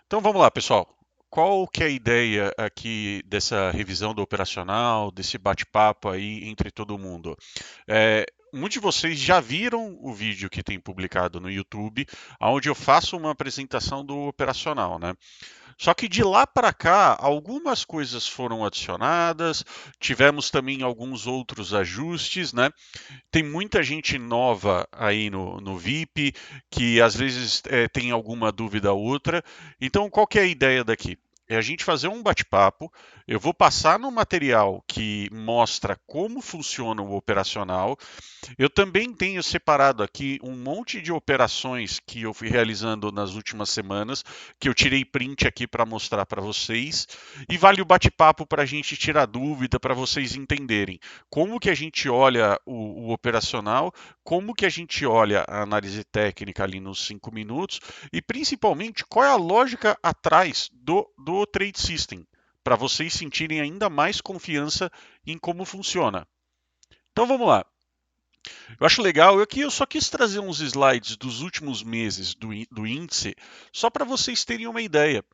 Então vamos lá, pessoal. Qual que é a ideia aqui dessa revisão do operacional, desse bate-papo aí entre todo mundo? Muitos de vocês já viram o vídeo que tem publicado no YouTube, onde eu faço uma apresentação do operacional, né? Só que de lá para cá, algumas coisas foram adicionadas, tivemos também alguns outros ajustes, né? Tem muita gente nova aí no VIP que às vezes tem alguma dúvida ou outra. Então, qual que é a ideia daqui? É a gente fazer um bate-papo. Eu vou passar no material que mostra como funciona o operacional. Eu também tenho separado aqui um monte de operações que eu fui realizando nas últimas semanas, que eu tirei print aqui para mostrar para vocês. E vale o bate-papo para a gente tirar dúvida, para vocês entenderem como que a gente olha o operacional, como que a gente olha a análise técnica ali nos 5 minutos e principalmente qual é a lógica atrás do Trade System, para vocês sentirem ainda mais confiança em como funciona. Então vamos lá. Eu acho legal, eu só quis trazer uns slides dos últimos meses do índice, só para vocês terem uma ideia.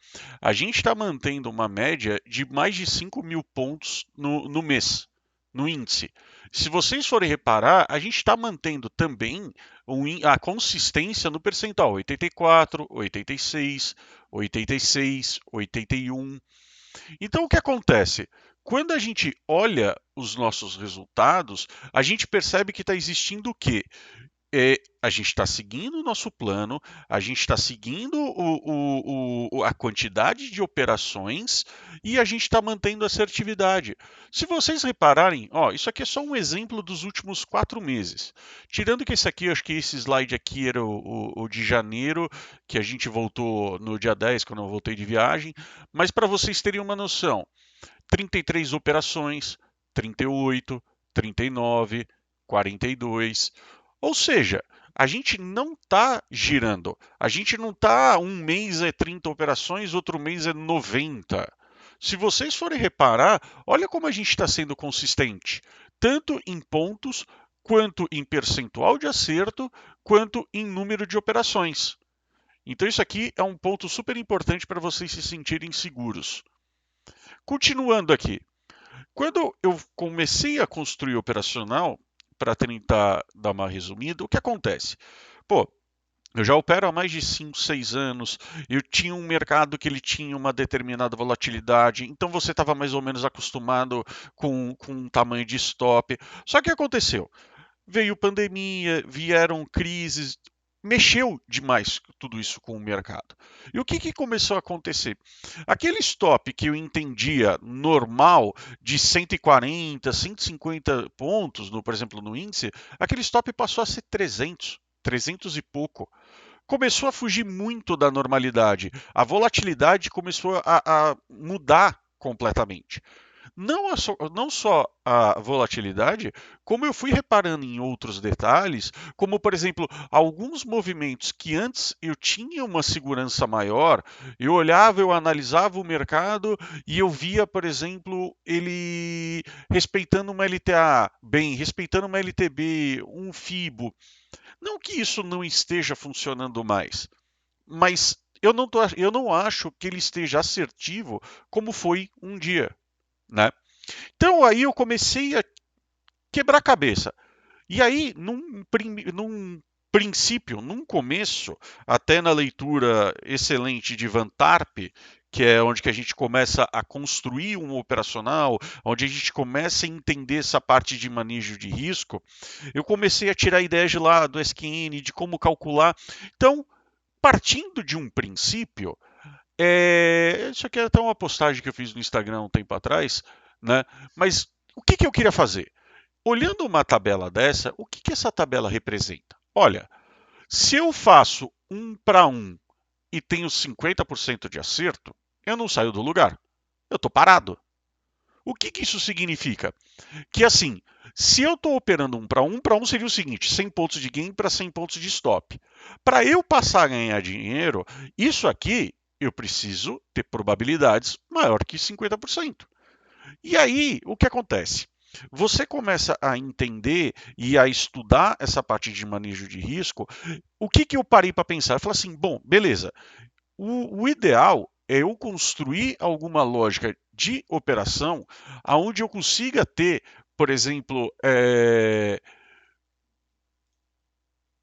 A gente está mantendo uma média de mais de 5 mil pontos no mês, no índice. Se vocês forem reparar, a gente está mantendo também a consistência no percentual 84, 86, 86, 81. Então, o que acontece? Quando a gente olha os nossos resultados, a gente percebe que está existindo o quê? A gente está seguindo o nosso plano, a gente está seguindo a quantidade de operações e a gente está mantendo a assertividade. Se vocês repararem, ó, isso aqui é só um exemplo dos últimos 4 meses. Tirando que esse aqui, acho que esse slide aqui era o de janeiro, que a gente voltou no dia 10, quando eu voltei de viagem, mas para vocês terem uma noção, 33 operações, 38, 39, 42. Ou seja, a gente não está girando. A gente não está um mês é 30 operações, outro mês é 90. Se vocês forem reparar, olha como a gente está sendo consistente, tanto em pontos, quanto em percentual de acerto, quanto em número de operações. Então, isso aqui é um ponto super importante para vocês se sentirem seguros. Continuando aqui, quando eu comecei a construir o operacional, para tentar dar uma resumida, o que acontece? Pô, eu já opero há mais de 5, 6 anos, eu tinha um mercado que ele tinha uma determinada volatilidade, então você estava mais ou menos acostumado com um tamanho de stop. Só que aconteceu? Veio pandemia, vieram crises, mexeu demais tudo isso com o mercado. E o que começou a acontecer? Aquele stop que eu entendia normal de 140, 150 pontos, por exemplo, no índice, aquele stop passou a ser 300, 300 e pouco. Começou a fugir muito da normalidade. A volatilidade começou a mudar completamente. Não só a volatilidade, como eu fui reparando em outros detalhes, como por exemplo, alguns movimentos que antes eu tinha uma segurança maior, eu olhava, eu analisava o mercado e eu via, por exemplo, ele respeitando uma LTA bem, respeitando uma LTB, um FIBO. Não que isso não esteja funcionando mais, mas eu não acho que ele esteja assertivo como foi um dia, né? Então aí eu comecei a quebrar a cabeça. E aí, num princípio, num começo, até na leitura excelente de Van Tarp, que é onde que a gente começa a construir um operacional, onde a gente começa a entender essa parte de manejo de risco, eu comecei a tirar ideias de lá do SQN, de como calcular. Então, partindo de um princípio, isso aqui é até uma postagem que eu fiz no Instagram um tempo atrás, né? Mas o que eu queria fazer? Olhando uma tabela dessa, o que essa tabela representa? Olha, se eu faço 1 para 1 e tenho 50% de acerto, eu não saio do lugar. Eu estou parado. O que isso significa? Que assim, se eu estou operando 1 para 1 seria o seguinte: 100 pontos de gain para 100 pontos de stop. Para eu passar a ganhar dinheiro, isso aqui eu preciso ter probabilidades maior que 50%. E aí, o que acontece? Você começa a entender e a estudar essa parte de manejo de risco. O que eu parei para pensar? Eu falei assim: bom, beleza. O ideal é eu construir alguma lógica de operação onde eu consiga ter, por exemplo,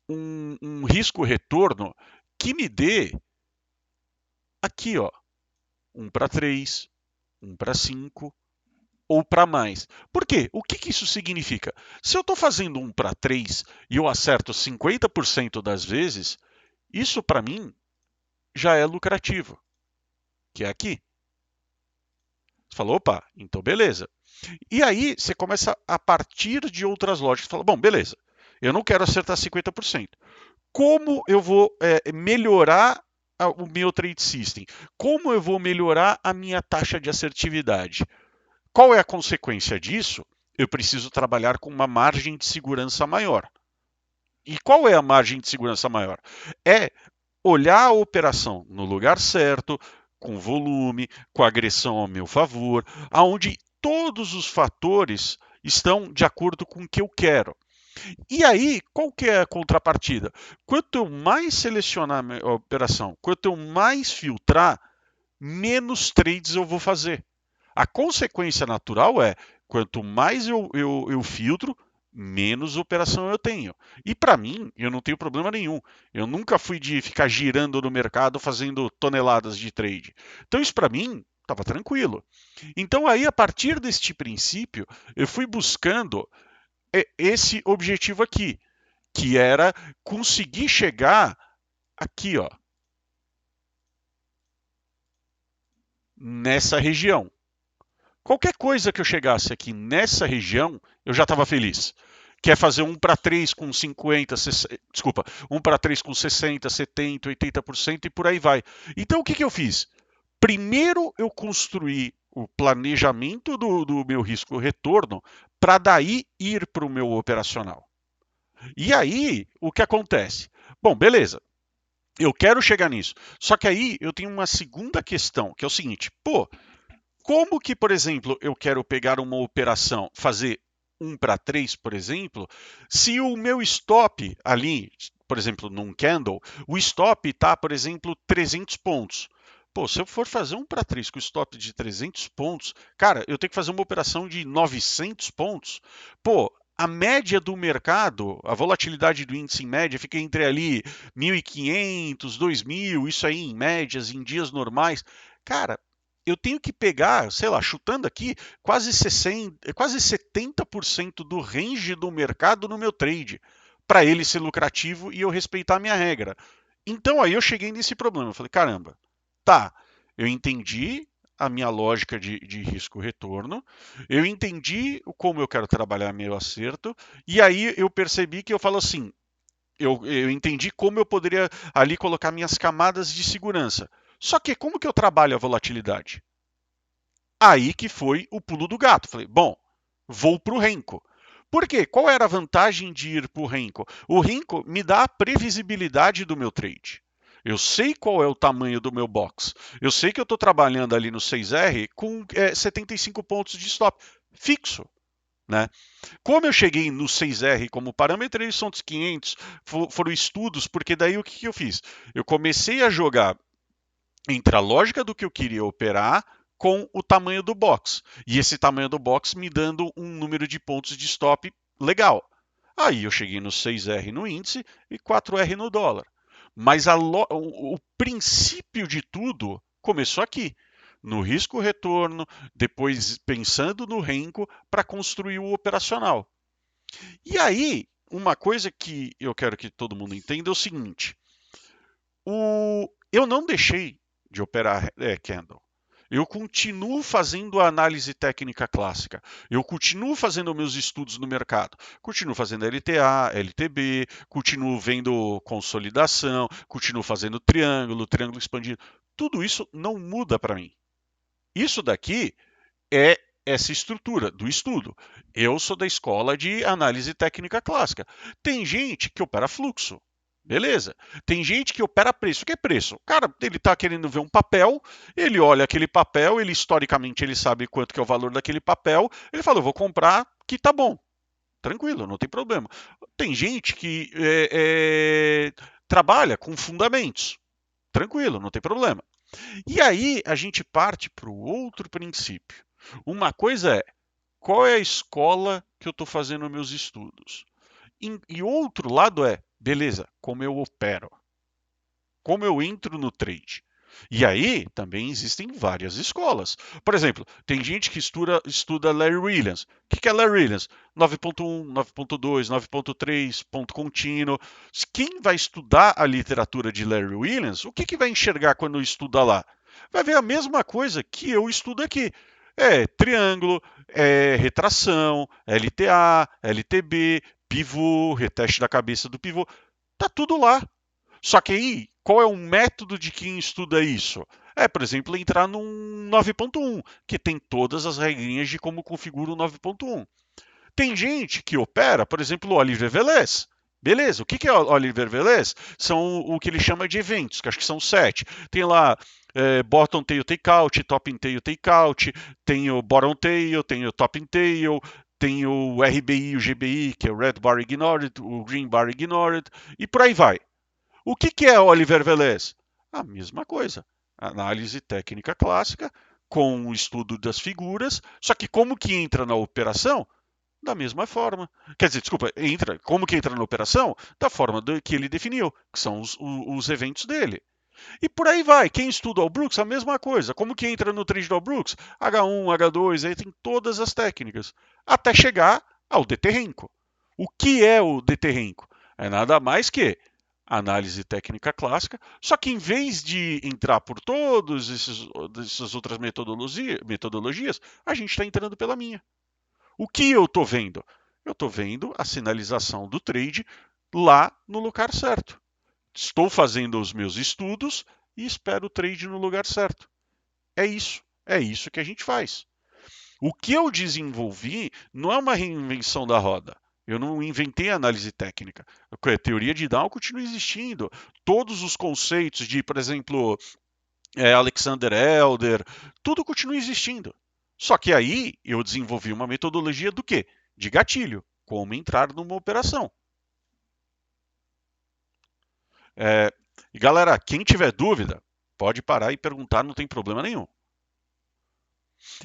um risco-retorno que me dê aqui, ó, 1 para 3, 1 para 5 ou para mais. Por quê? O que isso significa? Se eu estou fazendo 1 para 3 e eu acerto 50% das vezes, isso para mim já é lucrativo, que é aqui. Você falou, opa, então beleza. E aí você começa a partir de outras lógicas. Fala, bom, beleza, eu não quero acertar 50%. Como eu vou melhorar o meu trade system? Como eu vou melhorar a minha taxa de assertividade? Qual é a consequência disso? Eu preciso trabalhar com uma margem de segurança maior. E qual é a margem de segurança maior? É olhar a operação no lugar certo, com volume, com agressão ao meu favor, aonde todos os fatores estão de acordo com o que eu quero. E aí, qual que é a contrapartida? Quanto eu mais selecionar a operação, quanto eu mais filtrar, menos trades eu vou fazer. A consequência natural é, quanto mais eu filtro, menos operação eu tenho. E para mim, eu não tenho problema nenhum. Eu nunca fui de ficar girando no mercado fazendo toneladas de trade. Então isso para mim estava tranquilo. Então aí, a partir deste princípio, eu fui buscando esse objetivo aqui, que era conseguir chegar aqui, ó, nessa região. Qualquer coisa que eu chegasse aqui nessa região, eu já estava feliz. Quer fazer 1 para 3 com 50, 60, desculpa, 1 para 3 com 60, 70, 80% e por aí vai. Então o que eu fiz? Primeiro eu construí o planejamento do meu risco-retorno para daí ir para o meu operacional. E aí, o que acontece? Bom, beleza, eu quero chegar nisso. Só que aí eu tenho uma segunda questão, que é o seguinte: pô, como que, por exemplo, eu quero pegar uma operação, fazer 1 para 3, por exemplo, se o meu stop ali, por exemplo, num candle, o stop está, por exemplo, 300 pontos. Pô, se eu for fazer 1 para 3 com stop de 300 pontos, cara, eu tenho que fazer uma operação de 900 pontos. Pô, a média do mercado, a volatilidade do índice em média fica entre ali 1.500, 2.000, isso aí em médias, em dias normais. Cara, eu tenho que pegar, sei lá, chutando aqui, quase 60, quase 70% do range do mercado no meu trade, para ele ser lucrativo e eu respeitar a minha regra. Então aí eu cheguei nesse problema. Eu falei, caramba, tá, eu entendi a minha lógica de risco-retorno, eu entendi como eu quero trabalhar meu acerto, e aí eu percebi que eu falo assim, eu entendi como eu poderia ali colocar minhas camadas de segurança. Só que como que eu trabalho a volatilidade? Aí que foi o pulo do gato. Falei, bom, vou para o Renko. Por quê? Qual era a vantagem de ir para o Renko? O Renko me dá a previsibilidade do meu trade. Eu sei qual é o tamanho do meu box. Eu sei que eu estou trabalhando ali no 6R com 75 pontos de stop fixo. Né? Como eu cheguei no 6R como parâmetro, eles são dos 500, foram estudos, porque daí o que eu fiz? Eu comecei a jogar entre a lógica do que eu queria operar com o tamanho do box. E esse tamanho do box me dando um número de pontos de stop legal. Aí eu cheguei no 6R no índice e 4R no dólar. Mas o princípio de tudo começou aqui, no risco-retorno, depois pensando no renko para construir o operacional. E aí, uma coisa que eu quero que todo mundo entenda é o seguinte: eu não deixei de operar candle. Eu continuo fazendo a análise técnica clássica. Eu continuo fazendo meus estudos no mercado. Continuo fazendo LTA, LTB, continuo vendo consolidação, continuo fazendo triângulo expandido. Tudo isso não muda para mim. Isso daqui é essa estrutura do estudo. Eu sou da escola de análise técnica clássica. Tem gente que opera fluxo. Beleza. Tem gente que opera preço. O que é preço? O cara, ele está querendo ver um papel, ele olha aquele papel, ele historicamente ele sabe quanto que é o valor daquele papel, ele fala, eu vou comprar, que tá bom. Tranquilo, não tem problema. Tem gente que trabalha com fundamentos. tranquilo, não tem problema. E aí a gente parte para o outro princípio. Uma coisa é qual é a escola que eu estou fazendo meus estudos? E outro lado é, beleza, como eu opero? Como eu entro no trade? E aí também existem várias escolas. Por exemplo, tem gente que estuda Larry Williams. O que é Larry Williams? 9.1, 9.2, 9.3, ponto contínuo. Quem vai estudar a literatura de Larry Williams, o que vai enxergar quando estuda lá? Vai ver a mesma coisa que eu estudo aqui. É triângulo, é retração, LTA, LTB, pivô, reteste da cabeça do pivô. Tá tudo lá. Só que aí, qual é o método de quem estuda isso? É, por exemplo, entrar num 9.1, que tem todas as regrinhas de como configura o 9.1. Tem gente que opera, por exemplo, o Oliver Velez. Beleza, o que é o Oliver Velez? São o que ele chama de eventos, que acho que são 7. Tem lá bottom tail takeout, top tail takeout, tem o bottom tail, tem o top tail, tem o RBI e o GBI, que é o Red Bar Ignored, o Green Bar Ignored, e por aí vai. O que é Oliver Velez? A mesma coisa. Análise técnica clássica, com o estudo das figuras, só que como que entra na operação? Da mesma forma. Quer dizer, desculpa, como que entra na operação? Da forma que ele definiu, que são os eventos dele. E por aí vai. Quem estuda o Brooks, a mesma coisa. Como que entra no trade do Brooks? H1, H2, aí tem todas as técnicas. Até chegar ao deterrenco. O que é o deterrenco? É nada mais que análise técnica clássica, só que em vez de entrar por todas essas outras metodologias, a gente está entrando pela minha. O que eu estou vendo? Eu estou vendo a sinalização do trade lá no lugar certo. Estou fazendo os meus estudos e espero o trade no lugar certo. É isso que a gente faz. O que eu desenvolvi não é uma reinvenção da roda. Eu não inventei análise técnica. A teoria de Dow continua existindo. Todos os conceitos de, por exemplo, Alexander Elder, tudo continua existindo. Só que aí eu desenvolvi uma metodologia do quê? De gatilho. Como entrar numa operação. É, e galera, quem tiver dúvida, pode parar e perguntar, não tem problema nenhum.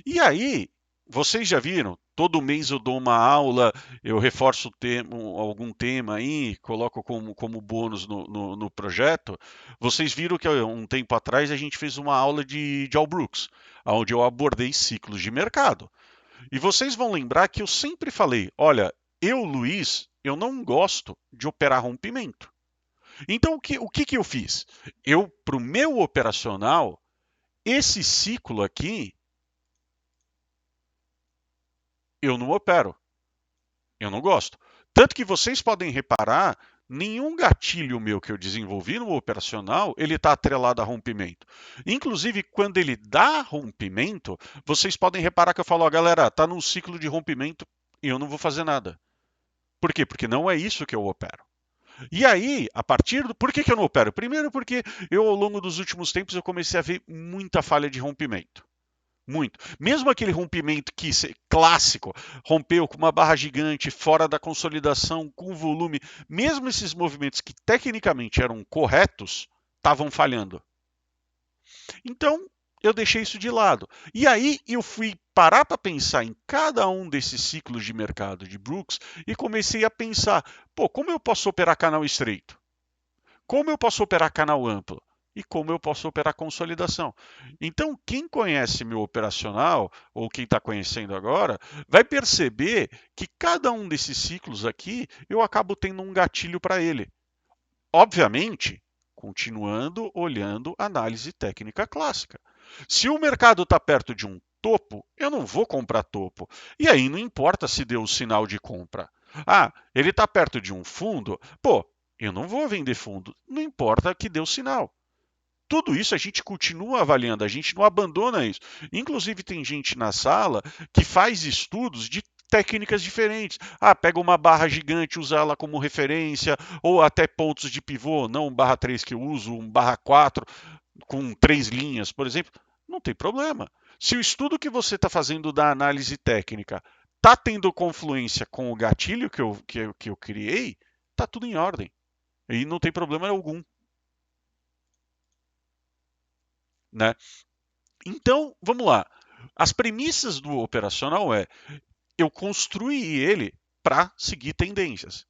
E aí, vocês já viram? Todo mês eu dou uma aula, eu reforço algum tema aí, coloco como bônus no projeto. Vocês viram que um tempo atrás a gente fez uma aula de All Brooks, onde eu abordei ciclos de mercado. E vocês vão lembrar que eu sempre falei: olha, eu, Luiz, eu não gosto de operar rompimento. Então, o que eu fiz? Eu, para o meu operacional, esse ciclo aqui, eu não opero. Eu não gosto. Tanto que vocês podem reparar, nenhum gatilho meu que eu desenvolvi no operacional, ele está atrelado a rompimento. Inclusive, quando ele dá rompimento, vocês podem reparar que eu falo, ó, galera, está num ciclo de rompimento e eu não vou fazer nada. Por quê? Porque não é isso que eu opero. E aí, a partir do. Por que eu não opero? Primeiro, porque eu, ao longo dos últimos tempos, eu comecei a ver muita falha de rompimento. Muito. Mesmo aquele rompimento que clássico, rompeu com uma barra gigante, fora da consolidação, com volume, mesmo esses movimentos que tecnicamente eram corretos, estavam falhando. Então, eu deixei isso de lado. E aí eu fui parar para pensar em cada um desses ciclos de mercado de Brooks e comecei a pensar, pô, como eu posso operar canal estreito? Como eu posso operar canal amplo? E como eu posso operar consolidação. Então, quem conhece meu operacional, ou quem está conhecendo agora, vai perceber que cada um desses ciclos aqui eu acabo tendo um gatilho para ele. Obviamente, continuando olhando análise técnica clássica. Se o mercado está perto de um topo, eu não vou comprar topo. E aí não importa se deu o sinal de compra. Ah, ele está perto de um fundo, pô, eu não vou vender fundo. Não importa que deu sinal. Tudo isso a gente continua avaliando, a gente não abandona isso. Inclusive, tem gente na sala que faz estudos de técnicas diferentes. Ah, pega uma barra gigante, usa ela como referência, ou até pontos de pivô, não um barra 3 que eu uso, um barra 4 com 3 linhas, por exemplo. Não tem problema. Se o estudo que você está fazendo da análise técnica está tendo confluência com o gatilho que eu criei, está tudo em ordem. E não tem problema algum. né? Então, vamos lá. As premissas do operacional eu construí ele para seguir tendências.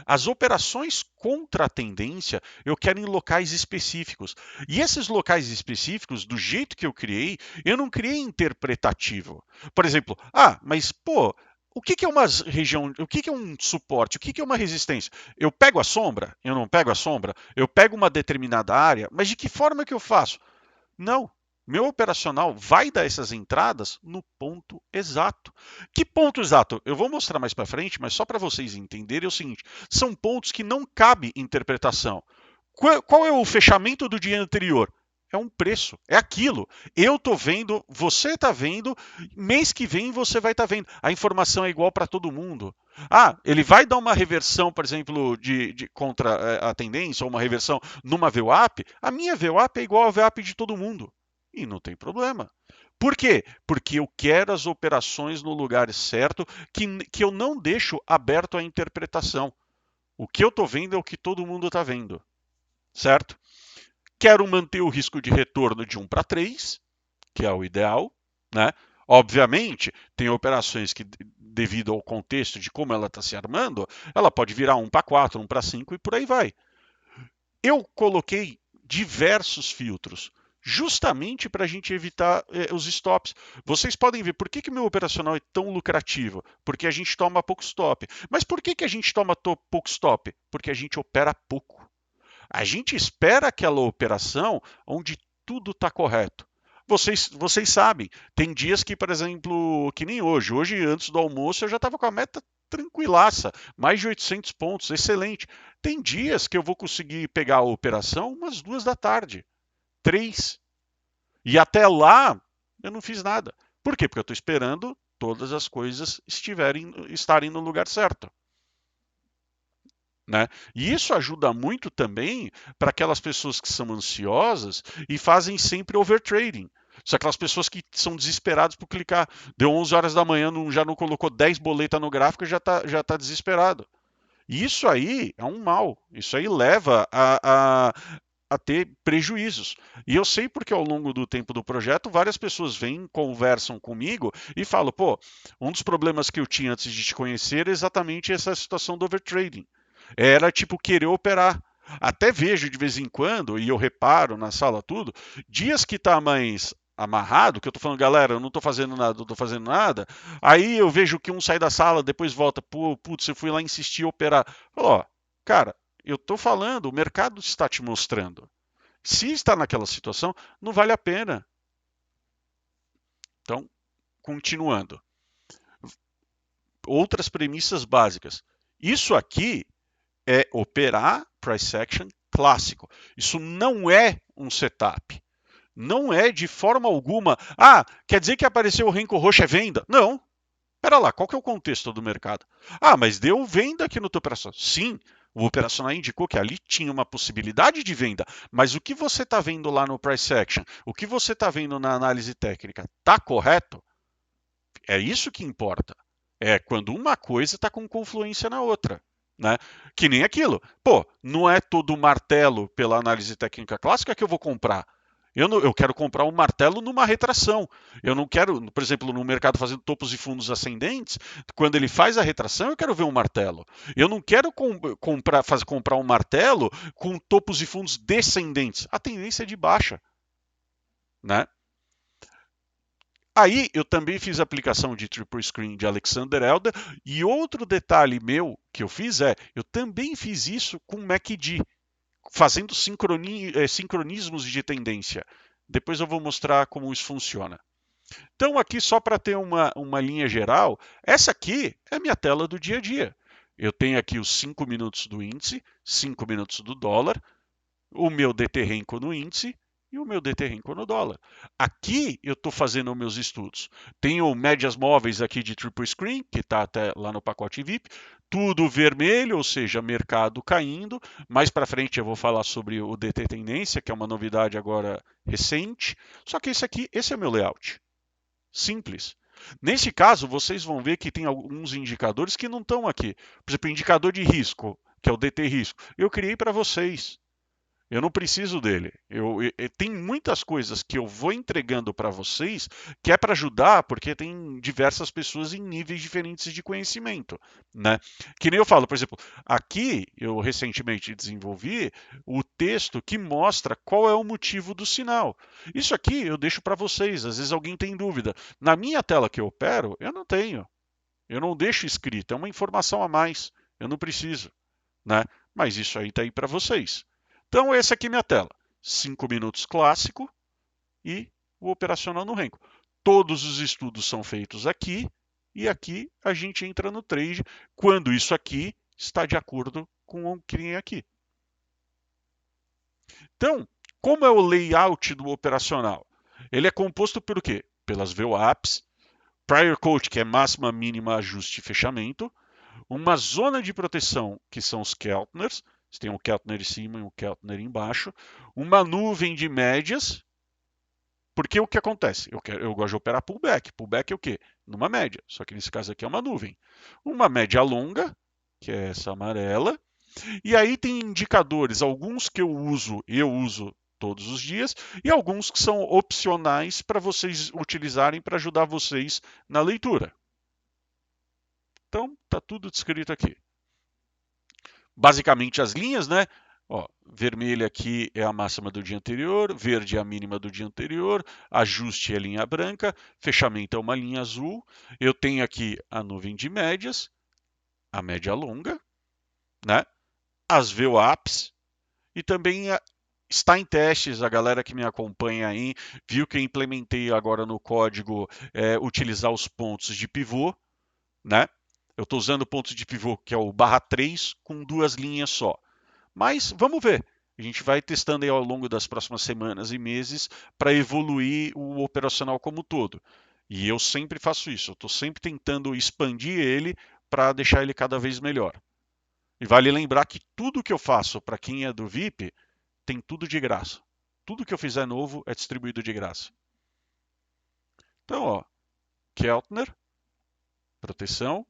As operações contra a tendência eu quero em locais específicos. E esses locais específicos, do jeito que eu não criei interpretativo. Por exemplo, mas pô, o que, que é uma região, o que, que é um suporte, o que, que é uma resistência? Eu pego a sombra? Eu não pego a sombra? Eu pego uma determinada área, mas de que forma que eu faço? Não. Meu operacional vai dar essas entradas no ponto exato. Que ponto exato? Eu vou mostrar mais para frente, mas só para vocês entenderem é o seguinte: são pontos que não cabe interpretação. Qual é o fechamento do dia anterior? É um preço, é aquilo. Eu estou vendo, você está vendo, mês que vem você vai estar vendo. A informação é igual para todo mundo. Ele vai dar uma reversão, por exemplo, contra a tendência, ou uma reversão numa VWAP. A minha VWAP é igual à VWAP de todo mundo. E não tem problema. Por quê? Porque eu quero as operações no lugar certo, que eu não deixo aberto à interpretação. O que eu estou vendo é o que todo mundo está vendo, certo? Quero manter o risco de retorno de 1 para 3, que é o ideal, né? Obviamente, tem operações que, devido ao contexto de como ela está se armando, ela pode virar 1 para 4, 1 para 5 e por aí vai. Eu coloquei diversos filtros, justamente para a gente evitar os stops. Vocês podem ver por que meu operacional é tão lucrativo? Porque a gente toma pouco stop. Mas por que a gente toma pouco stop? Porque a gente opera pouco. A gente espera aquela operação onde tudo está correto. Vocês sabem, tem dias que, por exemplo, que nem hoje. Hoje, antes do almoço, eu já estava com a meta tranquilaça, mais de 800 pontos, excelente. Tem dias que eu vou conseguir pegar a operação umas 2 da tarde, 3. E até lá, eu não fiz nada. Por quê? Porque eu estou esperando todas as coisas estarem no lugar certo. Né? E isso ajuda muito também para aquelas pessoas que são ansiosas e fazem sempre overtrading. São aquelas pessoas que são desesperadas por clicar. Deu 11 horas da manhã, já não colocou 10 boletas no gráfico e já tá desesperado. E isso aí é um mal. Isso aí leva a ter prejuízos. E eu sei porque ao longo do tempo do projeto, várias pessoas vêm, conversam comigo e falam: pô, um dos problemas que eu tinha antes de te conhecer é exatamente essa situação do overtrading. Era tipo querer operar. Até vejo de vez em quando, e eu reparo na sala tudo, dias que tá mais amarrado, que eu tô falando, galera, eu não tô fazendo nada, não tô fazendo nada, aí eu vejo que um sai da sala, depois volta, putz, eu fui lá insistir operar. Ó, cara, eu tô falando, o mercado está te mostrando. Se está naquela situação, não vale a pena. Então, continuando. Outras premissas básicas. Isso aqui é operar price action clássico. Isso não é um setup. Não é de forma alguma. Quer dizer que apareceu o renco roxo é venda? Não. Pera lá, qual que é o contexto do mercado? Mas deu venda aqui no teu operacional. Sim, o operacional indicou que ali tinha uma possibilidade de venda, mas o que você está vendo lá no price action, o que você está vendo na análise técnica, está correto? É isso que importa. É quando uma coisa está com confluência na outra. Né? Que nem aquilo. Pô, não é todo martelo pela análise técnica clássica que eu vou comprar. Eu quero comprar um martelo numa retração. Eu não quero, por exemplo, no mercado fazendo topos e fundos ascendentes, quando ele faz a retração, eu quero ver um martelo. Eu não quero comprar um martelo com topos e fundos descendentes. A tendência é de baixa. Né? Aí eu também fiz a aplicação de triple screen de Alexander Elder e outro detalhe meu que eu fiz eu também fiz isso com MACD, fazendo sincronismos de tendência. Depois eu vou mostrar como isso funciona. Então aqui só para ter uma linha geral, essa aqui é a minha tela do dia a dia. Eu tenho aqui os 5 minutos do índice, 5 minutos do dólar, o meu DT Renko no índice e o meu DT Renko no dólar. Aqui eu estou fazendo meus estudos. Tenho médias móveis aqui de triple screen, que está até lá no pacote VIP, tudo vermelho, ou seja, mercado caindo. Mais para frente eu vou falar sobre o DT Tendência, que é uma novidade agora recente. Só que esse é o meu layout. Simples. Nesse caso, vocês vão ver que tem alguns indicadores que não estão aqui. Por exemplo, o indicador de risco, que é o DT risco, eu criei para vocês. Eu não preciso dele. Tem muitas coisas que eu vou entregando para vocês que é para ajudar, porque tem diversas pessoas em níveis diferentes de conhecimento, né? Que nem eu falo, por exemplo, aqui eu recentemente desenvolvi o texto que mostra qual é o motivo do sinal. Isso aqui eu deixo para vocês. Às vezes alguém tem dúvida. Na minha tela que eu opero, eu não tenho. Eu não deixo escrito. É uma informação a mais. Eu não preciso, né? Mas isso aí está aí para vocês. Então, essa aqui é minha tela. 5 minutos clássico e o operacional no Renko. Todos os estudos são feitos aqui e aqui a gente entra no trade quando isso aqui está de acordo com o que tem aqui. Então, como é o layout do operacional? Ele é composto por quê? Pelas VWAPs, Prior Coach, que é máxima, mínima, ajuste e fechamento, uma zona de proteção, que são os Keltners, você tem um Keltner em cima e um Keltner embaixo, uma nuvem de médias, porque o que acontece? Eu gosto de operar pullback. Pullback é o quê? Numa média, só que nesse caso aqui é uma nuvem. Uma média longa, que é essa amarela, e aí tem indicadores, alguns que eu uso todos os dias, e alguns que são opcionais para vocês utilizarem para ajudar vocês na leitura. Então, está tudo descrito aqui. Basicamente as linhas, né? Ó, vermelha aqui é a máxima do dia anterior, verde é a mínima do dia anterior, ajuste é a linha branca, fechamento é uma linha azul. Eu tenho aqui a nuvem de médias, a média longa, né? As VWAPs e também está em testes. A galera que me acompanha aí viu que eu implementei agora no código utilizar os pontos de pivô, né? Eu estou usando pontos de pivô que é o /3 com duas linhas só. Mas vamos ver. A gente vai testando aí ao longo das próximas semanas e meses para evoluir o operacional como um todo. E eu sempre faço isso. Eu estou sempre tentando expandir ele para deixar ele cada vez melhor. E vale lembrar que tudo que eu faço para quem é do VIP tem tudo de graça. Tudo que eu fizer novo é distribuído de graça. Então, ó, Keltner, proteção.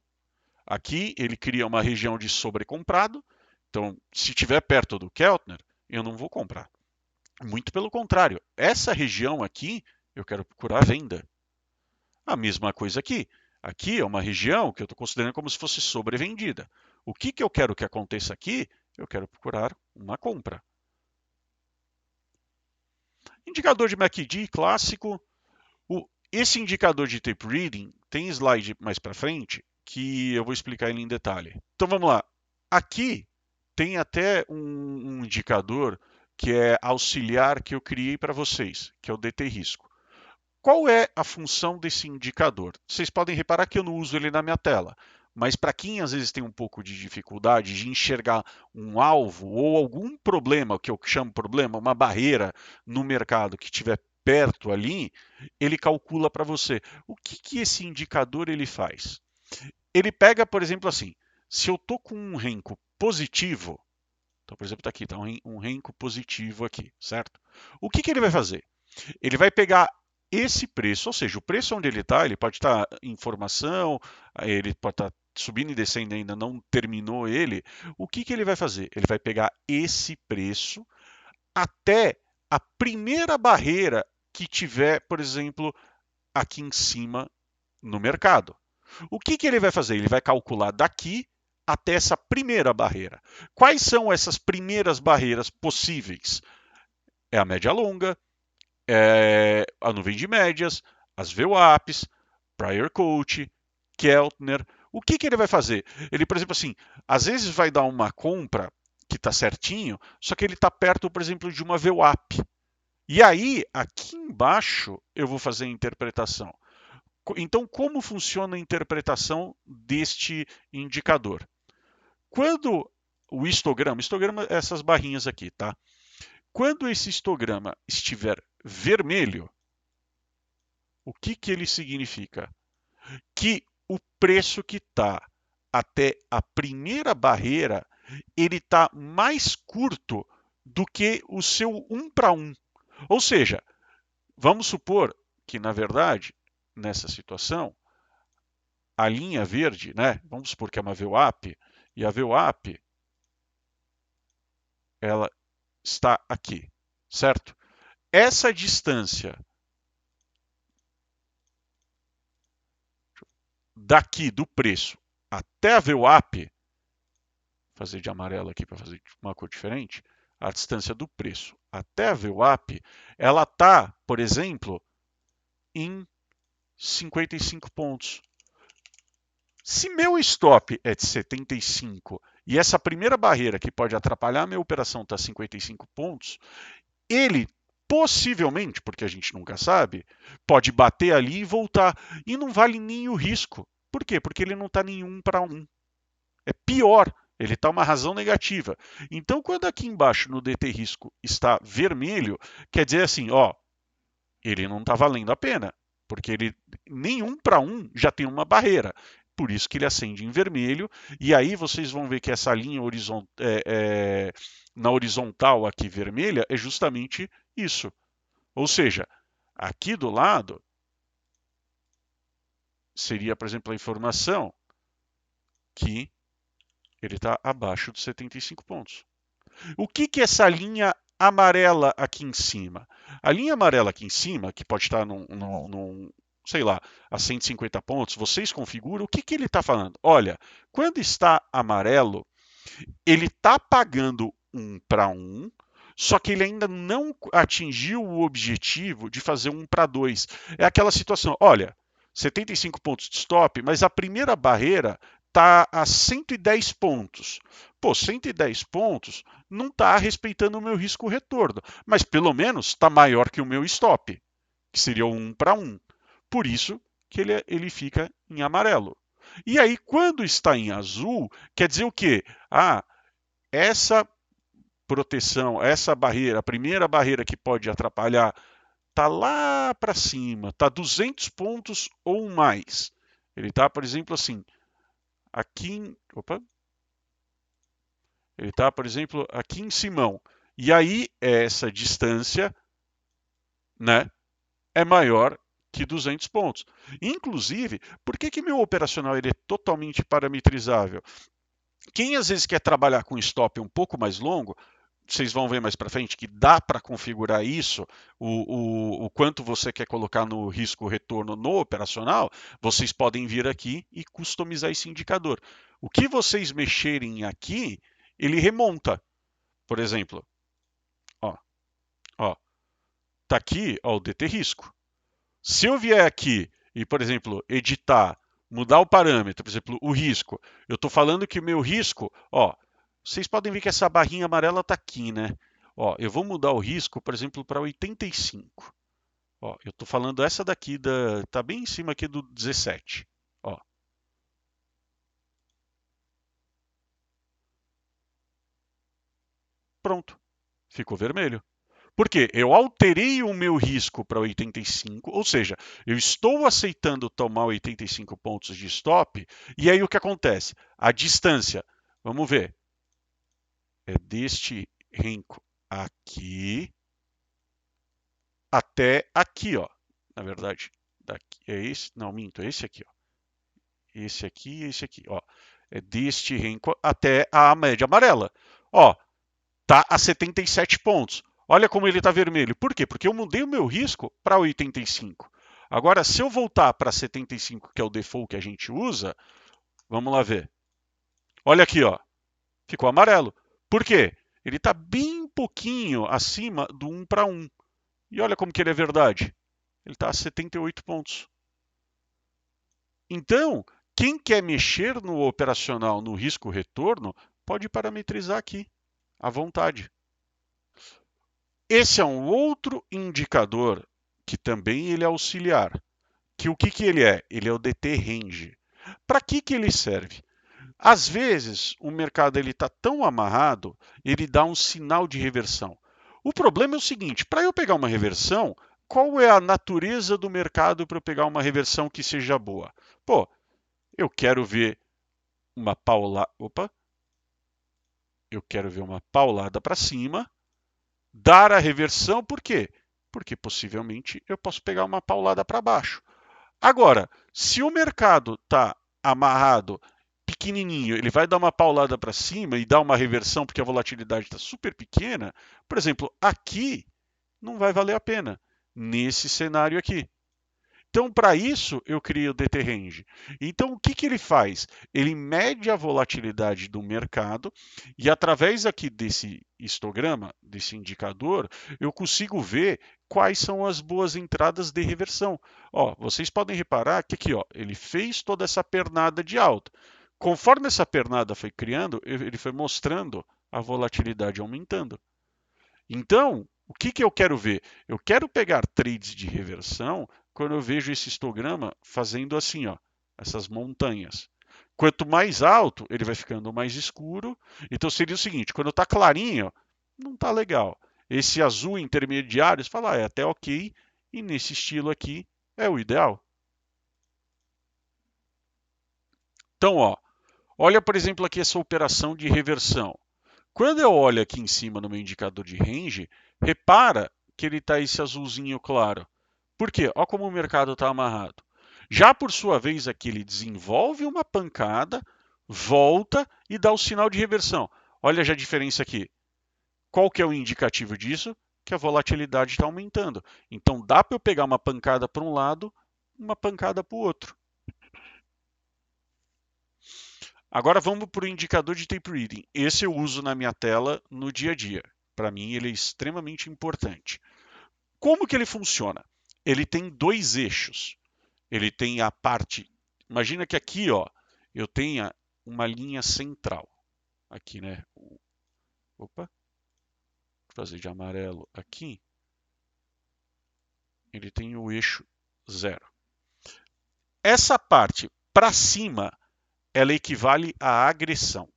Aqui ele cria uma região de sobrecomprado. Então, se estiver perto do Keltner, eu não vou comprar. Muito pelo contrário, essa região aqui eu quero procurar venda. A mesma coisa aqui. Aqui é uma região que eu estou considerando como se fosse sobrevendida. O que eu quero que aconteça aqui? Eu quero procurar uma compra. Indicador de MACD clássico. Esse indicador de tape reading tem slide mais para frente que eu vou explicar ele em detalhe. Então vamos lá. Aqui tem até um indicador que é auxiliar que eu criei para vocês, que é o DT risco. Qual é a função desse indicador? Vocês podem reparar que eu não uso ele na minha tela, mas para quem às vezes tem um pouco de dificuldade de enxergar um alvo ou algum problema, que eu chamo problema, uma barreira no mercado que estiver perto ali, ele calcula para você. O que esse indicador ele faz? Ele pega, por exemplo, assim, se eu estou com um renko positivo, então, por exemplo, está aqui, está um renko positivo aqui, certo? O que ele vai fazer? Ele vai pegar esse preço, ou seja, o preço onde ele está, ele pode estar em formação, ele pode estar subindo e descendo ainda, não terminou ele. O que ele vai fazer? Ele vai pegar esse preço até a primeira barreira que tiver, por exemplo, aqui em cima no mercado. O que ele vai fazer? Ele vai calcular daqui até essa primeira barreira. Quais são essas primeiras barreiras possíveis? É a média longa, a nuvem de médias, as VWAPs, Prior Coach, Keltner. O que ele vai fazer? Ele, por exemplo, assim, às vezes vai dar uma compra que está certinho, só que ele está perto, por exemplo, de uma VWAP. E aí, aqui embaixo, eu vou fazer a interpretação. Então, como funciona a interpretação deste indicador? Quando o histograma é essas barrinhas aqui, tá? Quando esse histograma estiver vermelho, o que ele significa? Que o preço que está até a primeira barreira, ele está mais curto do que o seu 1 para 1. Ou seja, vamos supor que, na verdade, nessa situação, a linha verde, né? Vamos supor que é uma VWAP, e a VWAP, ela está aqui, certo? Essa distância daqui do preço até a VWAP, fazer de amarelo aqui para fazer uma cor diferente, a distância do preço até a VWAP, ela está, por exemplo, em 55 pontos. Se meu stop é de 75 e essa primeira barreira que pode atrapalhar a minha operação está 55 pontos, ele possivelmente, porque a gente nunca sabe, pode bater ali e voltar. E não vale nem o risco. Por quê? Porque ele não está nem 1 para 1. É pior, ele está uma razão negativa. Então, quando aqui embaixo no DT risco está vermelho, quer dizer assim, ó, ele não está valendo a pena, porque ele nem 1 para 1 já tem uma barreira. Por isso que ele acende em vermelho, e aí vocês vão ver que essa linha na horizontal aqui vermelha é justamente isso. Ou seja, aqui do lado seria, por exemplo, a informação que ele está abaixo dos 75 pontos. O que é essa linha amarela aqui em cima? A linha amarela aqui em cima, que pode estar sei lá, a 150 pontos, vocês configuram, o que ele está falando? Olha, quando está amarelo, ele está pagando 1 para 1, só que ele ainda não atingiu o objetivo de fazer 1 para 2. É aquela situação, olha, 75 pontos de stop, mas a primeira barreira está a 110 pontos. Pô, 110 pontos não está respeitando o meu risco retorno, mas pelo menos está maior que o meu stop, que seria o 1 para 1. Por isso que ele fica em amarelo. E aí, quando está em azul, quer dizer o quê? Ah, essa proteção, essa barreira, a primeira barreira que pode atrapalhar, está lá para cima, está 200 pontos ou mais. Ele está, por exemplo, assim, aqui, opa, ele está, por exemplo, aqui em Simão. E aí essa distância, né, é maior que 200 pontos. Inclusive, por que meu operacional ele é totalmente parametrizável? Quem às vezes quer trabalhar com stop um pouco mais longo, vocês vão ver mais para frente que dá para configurar isso, o quanto você quer colocar no risco retorno no operacional, vocês podem vir aqui e customizar esse indicador. O que vocês mexerem aqui, ele remonta. Por exemplo, ó, ó, tá aqui ó, o DT risco. Se eu vier aqui e, por exemplo, editar, mudar o parâmetro, por exemplo, o risco, eu estou falando que o meu risco, ó, vocês podem ver que essa barrinha amarela está aqui, né? Ó, eu vou mudar o risco, por exemplo, para 85. Ó, eu estou falando essa daqui, tá bem em cima aqui do 17. Ó. Pronto, ficou vermelho. Por quê? Eu alterei o meu risco para 85, ou seja, eu estou aceitando tomar 85 pontos de stop, e aí o que acontece? A distância, vamos ver, é deste renco aqui até aqui, ó. Na verdade, daqui é esse, não, minto, é esse aqui, ó. Esse aqui e esse aqui, ó. É deste renco até a média amarela. Ó, tá a 77 pontos. Olha como ele está vermelho. Por quê? Porque eu mudei o meu risco para 85. Agora, se eu voltar para 75, que é o default que a gente usa, vamos lá ver. Olha aqui, ó. Ficou amarelo. Por quê? Ele está bem pouquinho acima do 1 para 1. E olha como que ele é verdade. Ele está a 78 pontos. Então, quem quer mexer no operacional no risco retorno, pode parametrizar aqui, à vontade. Esse é um outro indicador que também ele é auxiliar. Que o que ele é? Ele é o DT Range. Para que ele serve? Às vezes, o mercado está tão amarrado, ele dá um sinal de reversão. O problema é o seguinte, para eu pegar uma reversão, qual é a natureza do mercado para eu pegar uma reversão que seja boa? Pô, eu quero ver uma paulada, eu quero ver uma paulada para cima, dar a reversão, por quê? Porque possivelmente eu posso pegar uma paulada para baixo. Agora, se o mercado está amarrado pequenininho, ele vai dar uma paulada para cima e dar uma reversão porque a volatilidade está super pequena, por exemplo, aqui não vai valer a pena, nesse cenário aqui. Então, para isso, eu criei o DT Range. Então, o que, que ele faz? Ele mede a volatilidade do mercado e, através aqui desse histograma, desse indicador, eu consigo ver quais são as boas entradas de reversão. Ó, vocês podem reparar que aqui, ó, ele fez toda essa pernada de alta. Conforme essa pernada foi criando, ele foi mostrando a volatilidade aumentando. Então, o que, que eu quero ver? Eu quero pegar trades de reversão quando eu vejo esse histograma fazendo assim, ó, essas montanhas. Quanto mais alto, ele vai ficando mais escuro. Então seria o seguinte, quando está clarinho, não está legal. Esse azul intermediário, você fala, é até ok, e nesse estilo aqui é o ideal. Então, ó, olha, por exemplo, aqui essa operação de reversão. Quando eu olho aqui em cima no meu indicador de range, repara que ele está esse azulzinho claro. Por quê? Olha como o mercado está amarrado. Já por sua vez aqui ele desenvolve uma pancada, volta e dá o sinal de reversão. Olha já a diferença aqui. Qual que é o indicativo disso? Que a volatilidade está aumentando. Então dá para eu pegar uma pancada para um lado, uma pancada para o outro. Agora vamos para o indicador de tape reading. Esse eu uso na minha tela no dia a dia. Para mim ele é extremamente importante. Como que ele funciona? Ele tem dois eixos. Ele tem a parte. Imagina que aqui, ó, eu tenha uma linha central. Aqui, né? Opa, vou fazer de amarelo aqui. Ele tem o eixo 0. Essa parte para cima, ela equivale à agressão.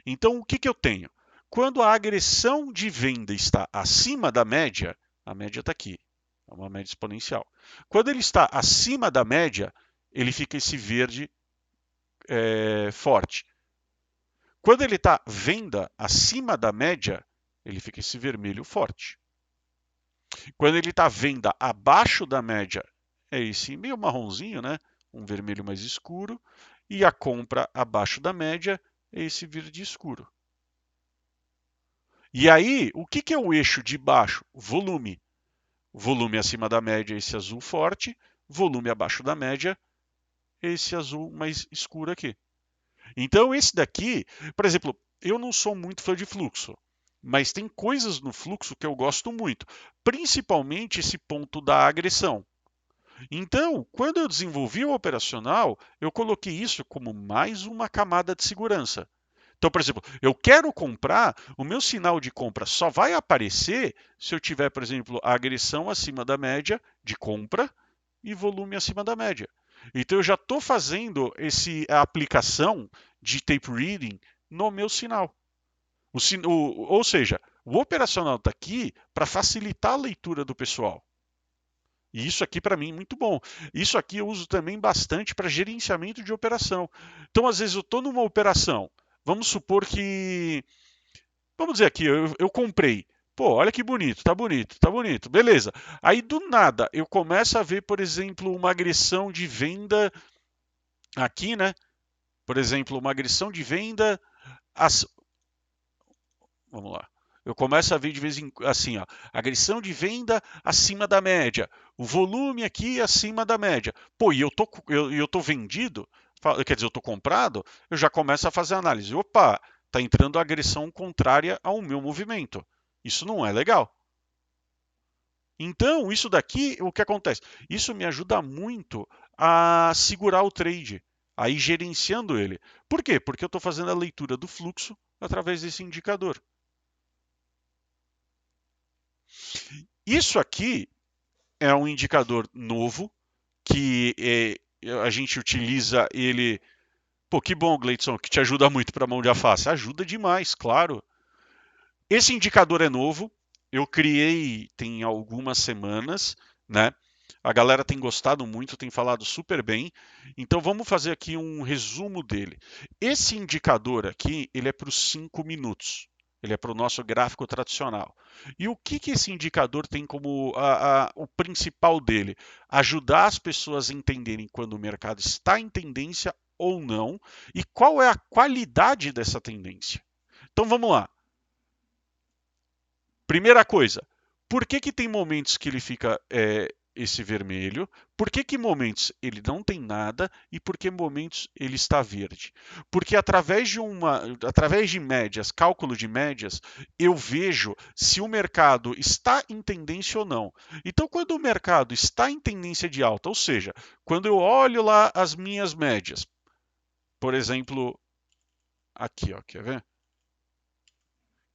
Então, o que, que eu tenho? Quando a agressão de venda está acima da média, a média está aqui, é uma média exponencial. Quando ele está acima da média, ele fica esse verde forte. Quando ele está venda acima da média, ele fica esse vermelho forte. Quando ele está venda abaixo da média, é esse meio marronzinho, né? Um vermelho mais escuro. E a compra abaixo da média é esse verde escuro. E aí, o que, que é o eixo de baixo? Volume. Volume acima da média, esse azul forte. Volume abaixo da média, esse azul mais escuro aqui. Então, esse daqui, por exemplo, eu não sou muito fã de fluxo, mas tem coisas no fluxo que eu gosto muito, principalmente esse ponto da agressão. Então, quando eu desenvolvi o operacional, eu coloquei isso como mais uma camada de segurança. Então, por exemplo, eu quero comprar, o meu sinal de compra só vai aparecer se eu tiver, por exemplo, a agressão acima da média de compra e volume acima da média. Então, eu já estou fazendo a aplicação de tape reading no meu sinal. Ou seja, o operacional está aqui para facilitar a leitura do pessoal. E isso aqui para mim é muito bom. Isso aqui eu uso também bastante para gerenciamento de operação. Então, às vezes eu estou numa operação, vamos supor que, vamos dizer aqui, eu comprei. Pô, olha que bonito, tá bonito, tá bonito, beleza. Aí do nada eu começo a ver, por exemplo, uma agressão de venda aqui, né? Por exemplo, uma agressão de venda. Vamos lá. Eu começo a ver de vez em assim, ó, agressão de venda acima da média, o volume aqui acima da média. Pô, e eu tô vendido, quer dizer, eu tô comprado, eu já começo a fazer análise. Opa, tá entrando agressão contrária ao meu movimento. Isso não é legal. Então, isso daqui, o que acontece? Isso me ajuda muito a segurar o trade, a ir gerenciando ele. Por quê? Porque eu estou fazendo a leitura do fluxo através desse indicador. Isso aqui é um indicador novo que a gente utiliza ele. Pô, que bom, Gleidson, que te ajuda muito para a mão de alface. Ajuda demais, claro. Esse indicador é novo, eu criei tem algumas semanas, né? A galera tem gostado muito, tem falado super bem. Então vamos fazer aqui um resumo dele. Esse indicador aqui, ele é para os 5 minutos. Ele é para o nosso gráfico tradicional. E o que, que esse indicador tem como o principal dele? Ajudar as pessoas a entenderem quando o mercado está em tendência ou não e qual é a qualidade dessa tendência. Então vamos lá. Primeira coisa, por que tem momentos que ele fica esse vermelho? Por que momentos ele não tem nada e por que momentos ele está verde? Porque através de médias, cálculo de médias, eu vejo se o mercado está em tendência ou não. Então, quando o mercado está em tendência de alta, ou seja, quando eu olho lá as minhas médias, por exemplo, aqui, ó, quer ver?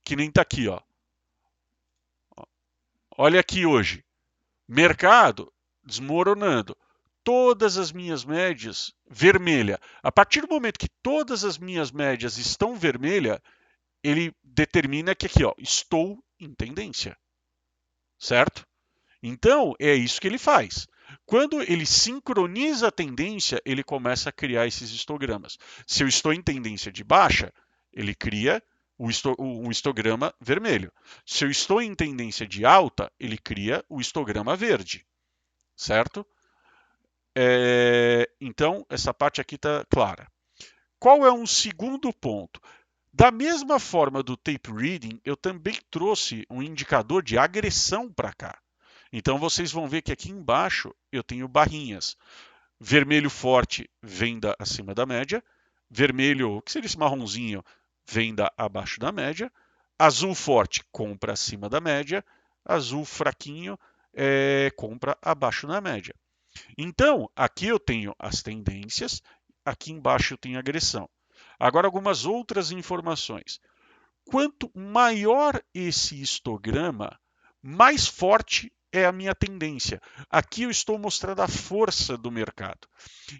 Que nem está aqui, ó. Olha aqui hoje. Mercado desmoronando. Todas as minhas médias vermelha. A partir do momento que todas as minhas médias estão vermelha, ele determina que aqui, ó, estou em tendência. Certo? Então, é isso que ele faz. Quando ele sincroniza a tendência, ele começa a criar esses histogramas. Se eu estou em tendência de baixa, ele cria um histograma vermelho. Se eu estou em tendência de alta, ele cria o histograma verde. Certo? Então, essa parte aqui está clara. Qual é um segundo ponto? Da mesma forma do tape reading, eu também trouxe um indicador de agressão para cá. Então vocês vão ver que aqui embaixo eu tenho barrinhas. Vermelho forte, venda acima da média. Vermelho, que seria esse marronzinho, venda abaixo da média. Azul forte, compra acima da média. Azul fraquinho, compra abaixo da média. Então, aqui eu tenho as tendências, aqui embaixo eu tenho a agressão. Agora, algumas outras informações. Quanto maior esse histograma, mais forte é a minha tendência. Aqui eu estou mostrando a força do mercado.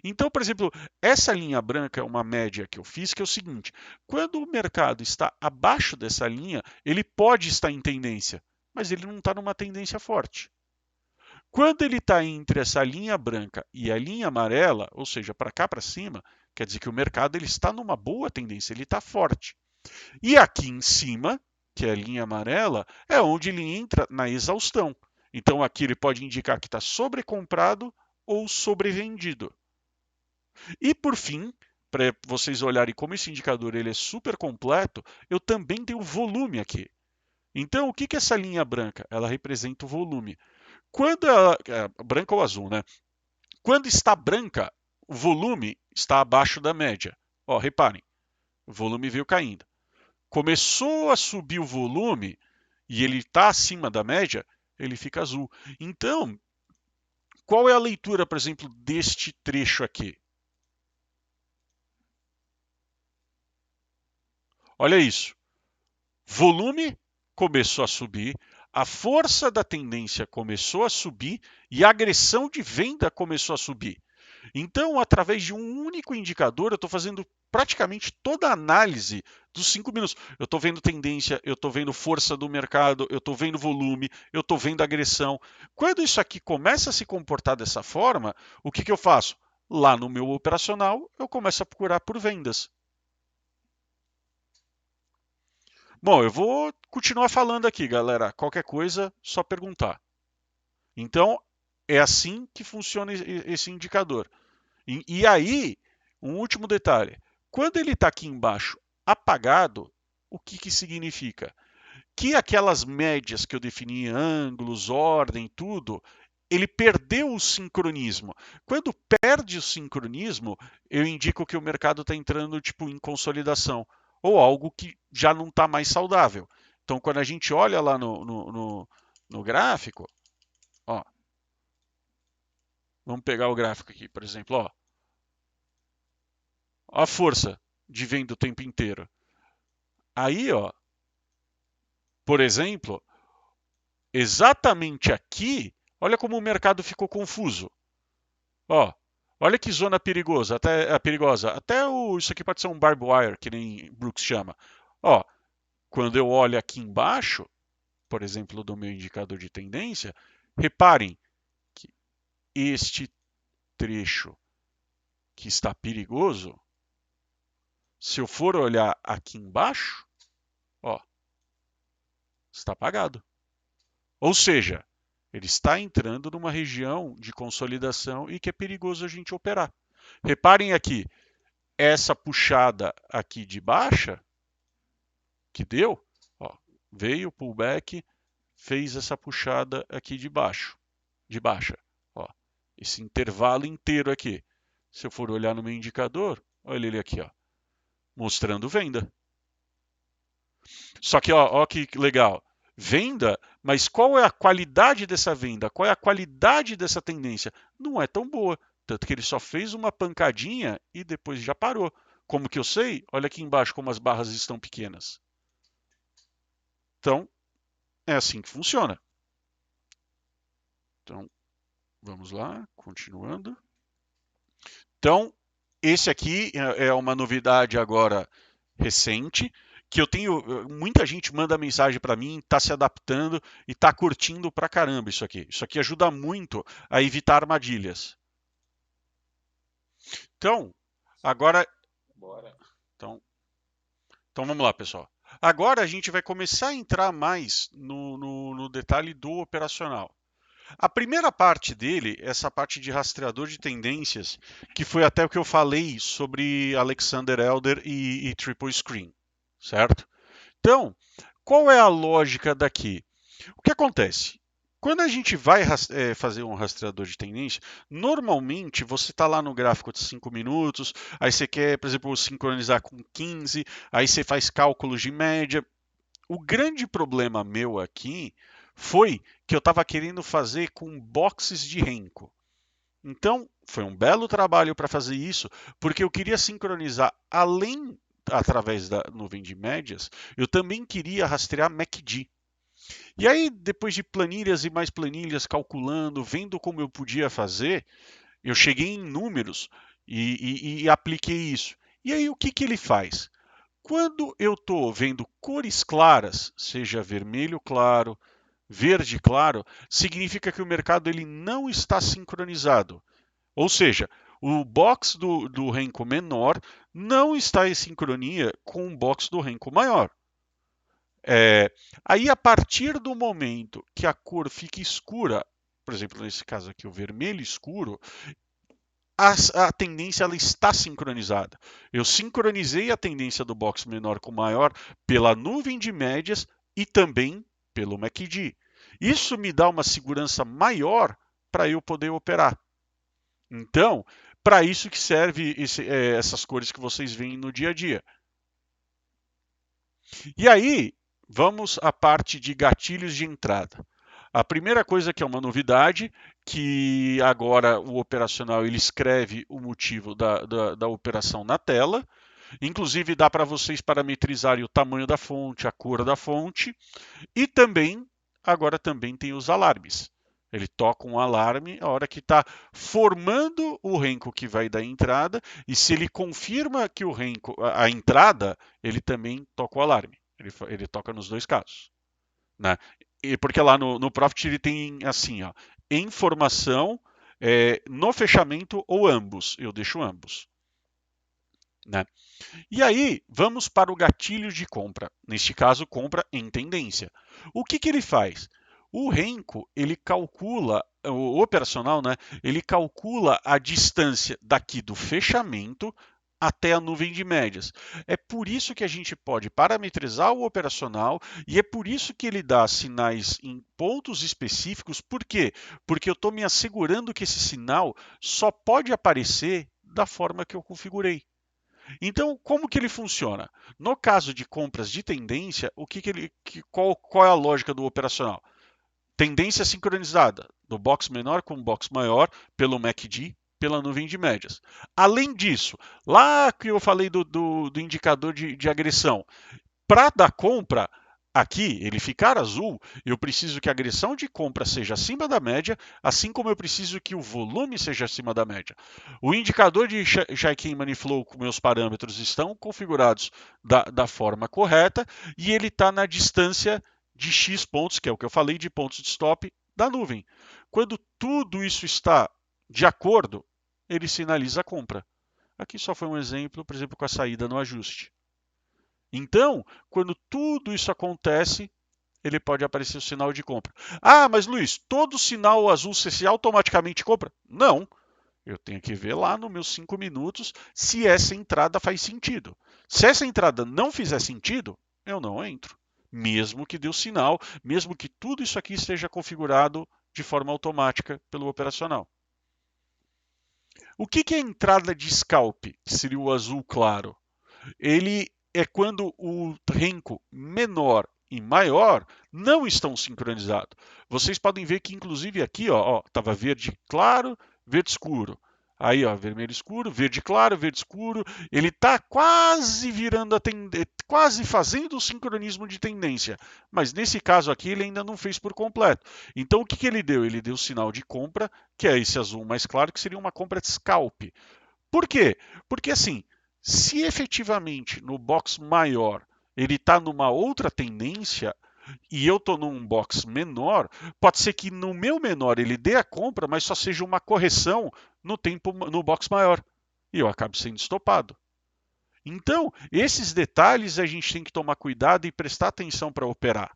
Então, por exemplo, essa linha branca é uma média que eu fiz, que é o seguinte: quando o mercado está abaixo dessa linha, ele pode estar em tendência, mas ele não está numa tendência forte. Quando ele está entre essa linha branca e a linha amarela, ou seja, para cá para cima, quer dizer que o mercado ele está numa boa tendência, ele está forte. E aqui em cima, que é a linha amarela, é onde ele entra na exaustão. Então aqui ele pode indicar que está sobrecomprado ou sobrevendido. E por fim, para vocês olharem como esse indicador ele é super completo, eu também tenho volume aqui. Então o que é essa linha branca? Ela representa o volume. Quando ela, branca ou azul, né? Quando está branca, o volume está abaixo da média. Ó, reparem, o volume veio caindo. Começou a subir o volume e ele está acima da média, ele fica azul. Então, qual é a leitura, por exemplo, deste trecho aqui? Olha isso. Volume começou a subir, a força da tendência começou a subir e a agressão de venda começou a subir. Então, através de um único indicador, eu estou fazendo praticamente toda a análise dos 5 minutos. Eu estou vendo tendência, eu estou vendo força do mercado, eu estou vendo volume, eu estou vendo agressão. Quando isso aqui começa a se comportar dessa forma, o que eu faço? Lá no meu operacional, eu começo a procurar por vendas. Bom, eu vou continuar falando aqui, galera. Qualquer coisa, só perguntar. Então, é assim que funciona esse indicador. E aí, um último detalhe: quando ele está aqui embaixo apagado, o que significa? Que aquelas médias que eu defini, ângulos, ordem, tudo, ele perdeu o sincronismo. Quando perde o sincronismo, eu indico que o mercado está entrando tipo em consolidação ou algo que já não está mais saudável. Então, quando a gente olha lá no gráfico, ó, vamos pegar o gráfico aqui, por exemplo, ó, a força de venda o tempo inteiro. Aí, ó, por exemplo, exatamente aqui, olha como o mercado ficou confuso. Ó, olha que zona perigosa, perigosa. Isso aqui pode ser um barbed wire, que nem Brooks chama. Ó, quando eu olho aqui embaixo, por exemplo, do meu indicador de tendência, reparem que este trecho que está perigoso, se eu for olhar aqui embaixo, ó, está apagado. Ou seja, ele está entrando numa região de consolidação e que é perigoso a gente operar. Reparem aqui, essa puxada aqui de baixa, que deu, ó, veio o pullback, fez essa puxada aqui de baixa, ó, esse intervalo inteiro aqui. Se eu for olhar no meu indicador, olha ele aqui, ó, mostrando venda. Só que, ó que legal, venda, mas qual é a qualidade dessa venda? Qual é a qualidade dessa tendência? Não é tão boa, tanto que ele só fez uma pancadinha e depois já parou. Como que eu sei? Olha aqui embaixo como as barras estão pequenas. Então, é assim que funciona. Então, vamos lá, continuando. Então, esse aqui é uma novidade agora recente, que eu tenho, muita gente manda mensagem para mim, está se adaptando e está curtindo pra caramba isso aqui. Isso aqui ajuda muito a evitar armadilhas. Então, agora, então, então vamos lá, pessoal. Agora a gente vai começar a entrar mais no detalhe do operacional. A primeira parte dele, essa parte de rastreador de tendências, que foi até o que eu falei sobre Alexander Elder e Triple Screen, certo? Então, qual é a lógica daqui? O que acontece? Quando a gente vai fazer um rastreador de tendência, normalmente você está lá no gráfico de 5 minutos, aí você quer, por exemplo, sincronizar com 15, aí você faz cálculos de média. O grande problema meu aqui foi que eu estava querendo fazer com boxes de Renko. Então, foi um belo trabalho para fazer isso, porque eu queria sincronizar além através da nuvem de médias, eu também queria rastrear MACD. E aí, depois de planilhas e mais planilhas, calculando, vendo como eu podia fazer, eu cheguei em números e apliquei isso. E aí, o que, que ele faz? Quando eu estou vendo cores claras, seja vermelho claro, verde claro, significa que o mercado ele não está sincronizado. Ou seja, o box do Renko menor não está em sincronia com o box do Renko maior. Aí, a partir do momento que a cor fica escura, por exemplo, nesse caso aqui, o vermelho escuro, a tendência ela está sincronizada. Eu sincronizei a tendência do box menor com maior pela nuvem de médias e também pelo MACD. Isso me dá uma segurança maior para eu poder operar. Então, para isso que serve essas cores que vocês veem no dia a dia. E aí, vamos à parte de gatilhos de entrada. A primeira coisa que é uma novidade, que agora o operacional ele escreve o motivo da operação na tela. Inclusive dá para vocês parametrizarem o tamanho da fonte, a cor da fonte. E também, agora também tem os alarmes. Ele toca um alarme a hora que está formando o renko que vai dar entrada. E se ele confirma que o renko, a entrada, ele também toca o alarme. Ele toca nos dois casos. Né? Porque lá no Profit ele tem assim, ó, informação no fechamento ou ambos. Eu deixo ambos. Né? E aí, vamos para o gatilho de compra. Neste caso, compra em tendência. O que, que ele faz? O Renko, ele calcula, o operacional, né? Ele calcula a distância daqui do fechamento até a nuvem de médias. É por isso que a gente pode parametrizar o operacional e é por isso que ele dá sinais em pontos específicos. Por quê? Porque eu estou me assegurando que esse sinal só pode aparecer da forma que eu configurei. Então, como que ele funciona? No caso de compras de tendência, qual é a lógica do operacional? Tendência sincronizada do box menor com o box maior pelo MACD, pela nuvem de médias. Além disso, lá que eu falei do indicador de agressão, para dar compra, aqui ele ficar azul, eu preciso que a agressão de compra seja acima da média, assim como eu preciso que o volume seja acima da média. O indicador de Chaikin Money Flow com meus parâmetros estão configurados da forma correta e ele está na distância de X pontos, que é o que eu falei, de pontos de stop da nuvem. Quando tudo isso está de acordo, ele sinaliza a compra. Aqui só foi um exemplo, por exemplo, com a saída no ajuste. Então, quando tudo isso acontece, ele pode aparecer o sinal de compra. Ah, mas Luiz, todo sinal azul você automaticamente compra? Não. Eu tenho que ver lá nos meus 5 minutos se essa entrada faz sentido. Se essa entrada não fizer sentido, eu não entro. Mesmo que dê o sinal, mesmo que tudo isso aqui esteja configurado de forma automática pelo operacional. O que é entrada de scalp, que seria o azul claro? Ele é quando o renco menor e maior não estão sincronizados. Vocês podem ver que, inclusive, aqui estava verde claro, verde escuro. Aí, ó, vermelho escuro, verde claro, verde escuro. Ele está quase virando quase fazendo o sincronismo de tendência. Mas nesse caso aqui, ele ainda não fez por completo. Então, o que ele deu? Ele deu o sinal de compra, que é esse azul mais claro, que seria uma compra de scalp. Por quê? Porque assim, se efetivamente no box maior ele está numa outra tendência e eu estou num box menor, pode ser que no meu menor ele dê a compra, mas só seja uma correção no tempo no box maior e eu acabo sendo estopado. Então, esses detalhes a gente tem que tomar cuidado e prestar atenção para operar.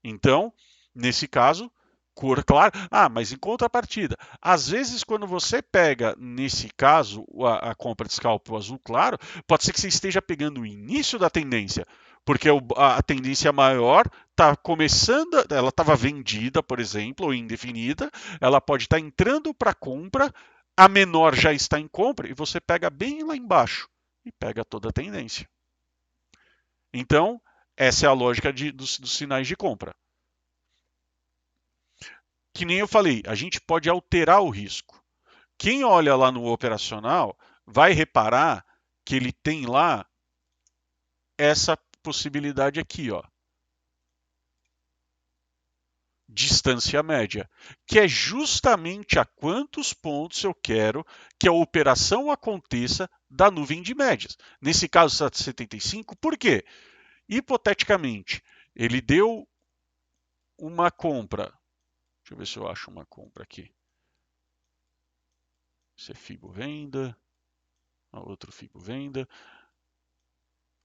Então, nesse caso, cor clara. Ah, mas em contrapartida, às vezes quando você pega, nesse caso, a compra de scalp azul claro, pode ser que você esteja pegando o início da tendência, porque a tendência maior está começando, ela estava vendida, por exemplo, ou indefinida, ela pode estar entrando para compra, a menor já está em compra, e você pega bem lá embaixo e pega toda a tendência. Então, essa é a lógica dos sinais de compra. Que nem eu falei, a gente pode alterar o risco. Quem olha lá no operacional vai reparar que ele tem lá essa possibilidade aqui, ó, distância média, que é justamente a quantos pontos eu quero que a operação aconteça da nuvem de médias. Nesse caso, 75, por quê? Hipoteticamente, ele deu uma compra. Deixa eu ver se eu acho uma compra aqui. Isso é FIBO venda. Outro FIBO venda.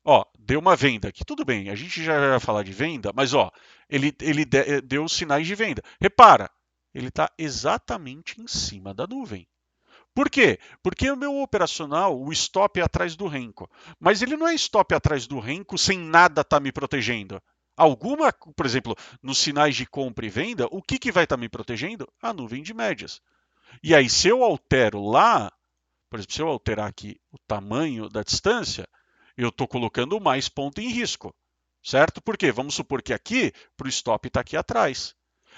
Ó, deu uma venda aqui, tudo bem, a gente já vai falar de venda, mas ó, ele deu sinais de venda. Repara, ele está exatamente em cima da nuvem. Por quê? Porque o meu operacional, o stop é atrás do renco. Mas ele não é stop atrás do renco sem nada estar me protegendo. Alguma, por exemplo, nos sinais de compra e venda, o que vai estar me protegendo? A nuvem de médias. E aí, se eu altero lá, por exemplo, se eu alterar aqui o tamanho da distância, eu estou colocando mais ponto em risco, certo? Porque vamos supor que aqui, para o stop está aqui atrás.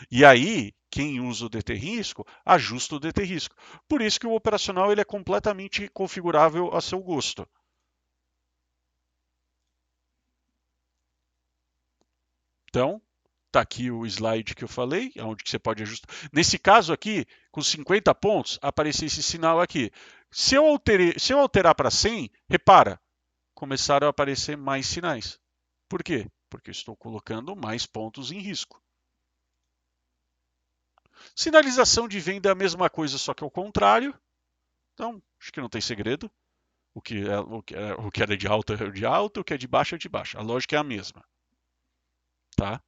E aí, quem usa o DT risco, ajusta o DT risco. Por isso que o operacional ele é completamente configurável a seu gosto. Então, está aqui o slide que eu falei, onde você pode ajustar. Nesse caso aqui, com 50 pontos, aparece esse sinal aqui. Se eu alterar para 100, repara, começaram a aparecer mais sinais. Por quê? Porque eu estou colocando mais pontos em risco. Sinalização de venda é a mesma coisa, só que ao contrário. Então, acho que não tem segredo. O que é de alta é de alta, o que é de baixo é de baixo. A lógica é a mesma. Tá?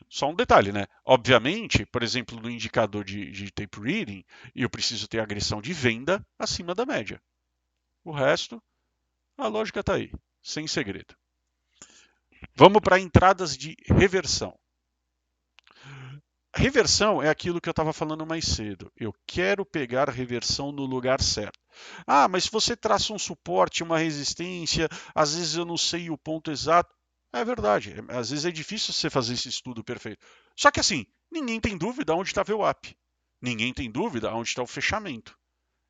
Só um detalhe, né? Obviamente, por exemplo, no indicador de tape reading, eu preciso ter agressão de venda acima da média. O resto, a lógica está aí, sem segredo. Vamos para entradas de reversão. Reversão é aquilo que eu estava falando mais cedo. Eu quero pegar a reversão no lugar certo. Ah, mas se você traça um suporte, uma resistência, às vezes eu não sei o ponto exato. É verdade, às vezes é difícil você fazer esse estudo perfeito. Só que assim, ninguém tem dúvida onde está o VWAP. Ninguém tem dúvida onde está o fechamento.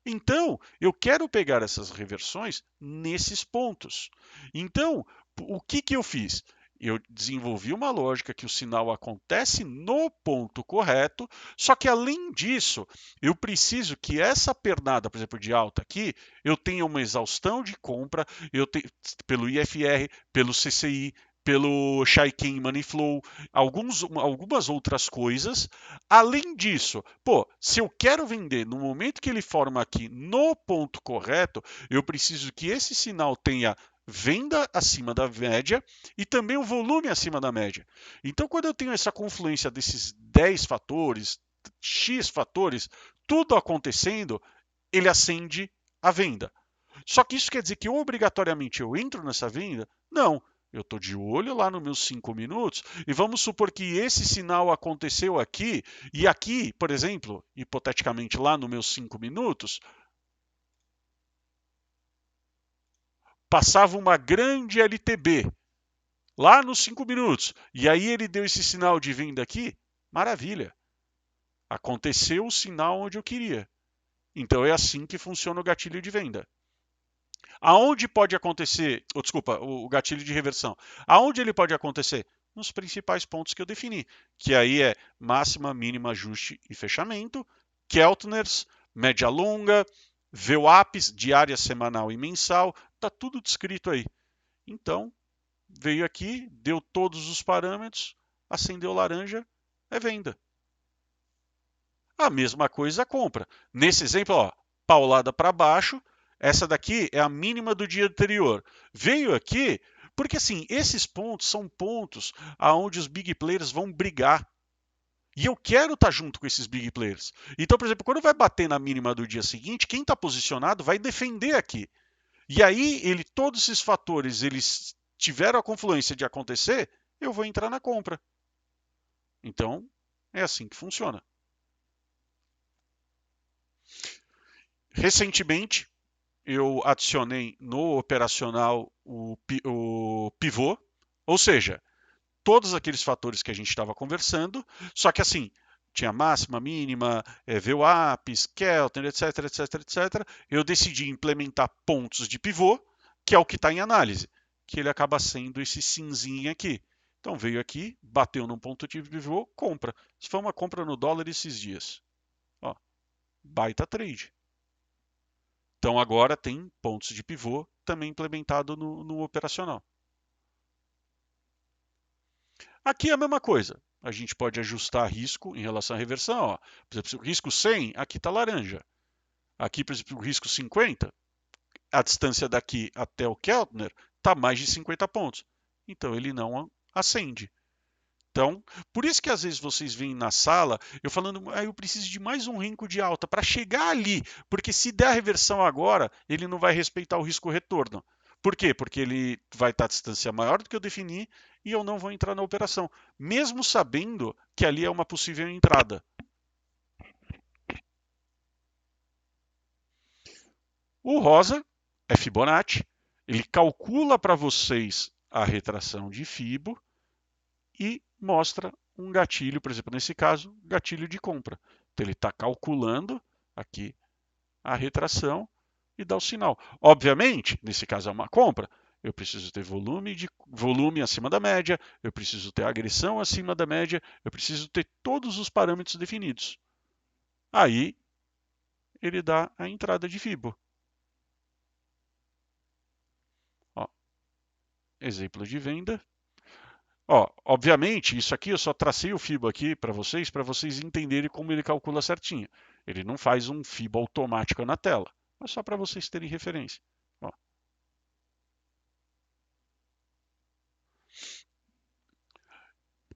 Então, eu quero pegar essas reversões nesses pontos. Então, o que eu fiz? Eu desenvolvi uma lógica que o sinal acontece no ponto correto, só que além disso, eu preciso que essa pernada, por exemplo, de alta aqui, eu tenha uma exaustão de compra, pelo IFR, pelo CCI, pelo Shaiken Money Flow, algumas outras coisas. Além disso, pô, se eu quero vender no momento que ele forma aqui no ponto correto, eu preciso que esse sinal tenha venda acima da média e também o volume acima da média. Então, quando eu tenho essa confluência desses 10 fatores, X fatores, tudo acontecendo, ele acende a venda. Só que isso quer dizer que obrigatoriamente eu entro nessa venda? Não. Eu estou de olho lá nos meus 5 minutos e vamos supor que esse sinal aconteceu aqui e aqui, por exemplo, hipoteticamente lá nos meus 5 minutos, passava uma grande LTB lá nos 5 minutos e aí ele deu esse sinal de venda aqui, maravilha. Aconteceu o sinal onde eu queria. Então é assim que funciona o gatilho de venda. Aonde pode acontecer, desculpa, o gatilho de reversão? Aonde ele pode acontecer? Nos principais pontos que eu defini, que aí é máxima, mínima, ajuste e fechamento, Keltners, média longa, VWAPs, diária, semanal e mensal, tá tudo descrito aí. Então, veio aqui, deu todos os parâmetros, acendeu laranja, é venda. A mesma coisa a compra. Nesse exemplo, ó, paulada para baixo, essa daqui é a mínima do dia anterior. Veio aqui porque assim, esses pontos são pontos aonde os big players vão brigar. E eu quero estar junto com esses big players. Então, por exemplo, quando vai bater na mínima do dia seguinte, quem está posicionado vai defender aqui. E aí, todos esses fatores, eles tiveram a confluência de acontecer, eu vou entrar na compra. Então, é assim que funciona. Recentemente, eu adicionei no operacional o pivô, ou seja, todos aqueles fatores que a gente estava conversando, só que assim, tinha máxima, mínima, VWAPs, Keltner, etc, etc, etc. Eu decidi implementar pontos de pivô, que é o que está em análise, que ele acaba sendo esse cinzinho aqui. Então veio aqui, bateu num ponto de pivô, compra. Isso foi uma compra no dólar esses dias. Ó, baita trade. Então agora tem pontos de pivô também implementado no operacional. Aqui é a mesma coisa. A gente pode ajustar risco em relação à reversão. Ó. Por exemplo, o risco 100, aqui está laranja. Aqui, por exemplo, o risco 50, a distância daqui até o Keltner está mais de 50 pontos. Então ele não acende. Então, por isso que às vezes vocês vêm na sala, eu falando, eu preciso de mais um rinco de alta para chegar ali, porque se der a reversão agora, ele não vai respeitar o risco retorno. Por quê? Porque ele vai estar a distância maior do que eu defini e eu não vou entrar na operação, mesmo sabendo que ali é uma possível entrada. O rosa é Fibonacci, ele calcula para vocês a retração de Fibo e mostra um gatilho, por exemplo, nesse caso, gatilho de compra. Então ele está calculando aqui a retração e dá o sinal. Obviamente, nesse caso é uma compra, eu preciso ter volume acima da média, eu preciso ter agressão acima da média, eu preciso ter todos os parâmetros definidos. Aí ele dá a entrada de Fibo. Ó, exemplo de venda. Ó, obviamente, isso aqui eu só tracei o FIBO aqui para vocês entenderem como ele calcula certinho. Ele não faz um FIBO automático na tela, mas só para vocês terem referência. Ó.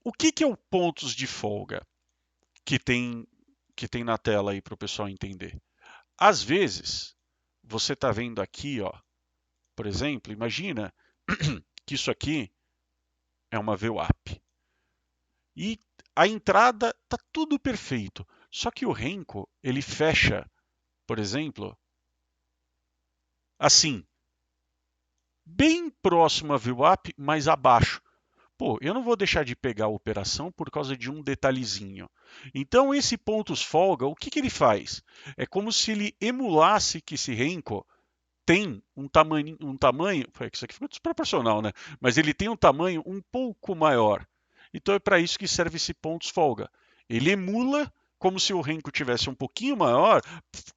O que é o pontos de folga que tem na tela aí para o pessoal entender? Às vezes, você está vendo aqui, ó, por exemplo, imagina que isso aqui é uma VWAP. E a entrada está tudo perfeito. Só que o Renko, ele fecha, por exemplo, assim, bem próximo a VWAP, mas abaixo. Pô, eu não vou deixar de pegar a operação por causa de um detalhezinho. Então, esse pontos folga, o que ele faz? É como se ele emulasse que esse Renko tem um tamanho, isso aqui ficou desproporcional, né? Mas ele tem um tamanho um pouco maior. Então é para isso que serve esse pontos folga. Ele emula como se o Renko tivesse um pouquinho maior,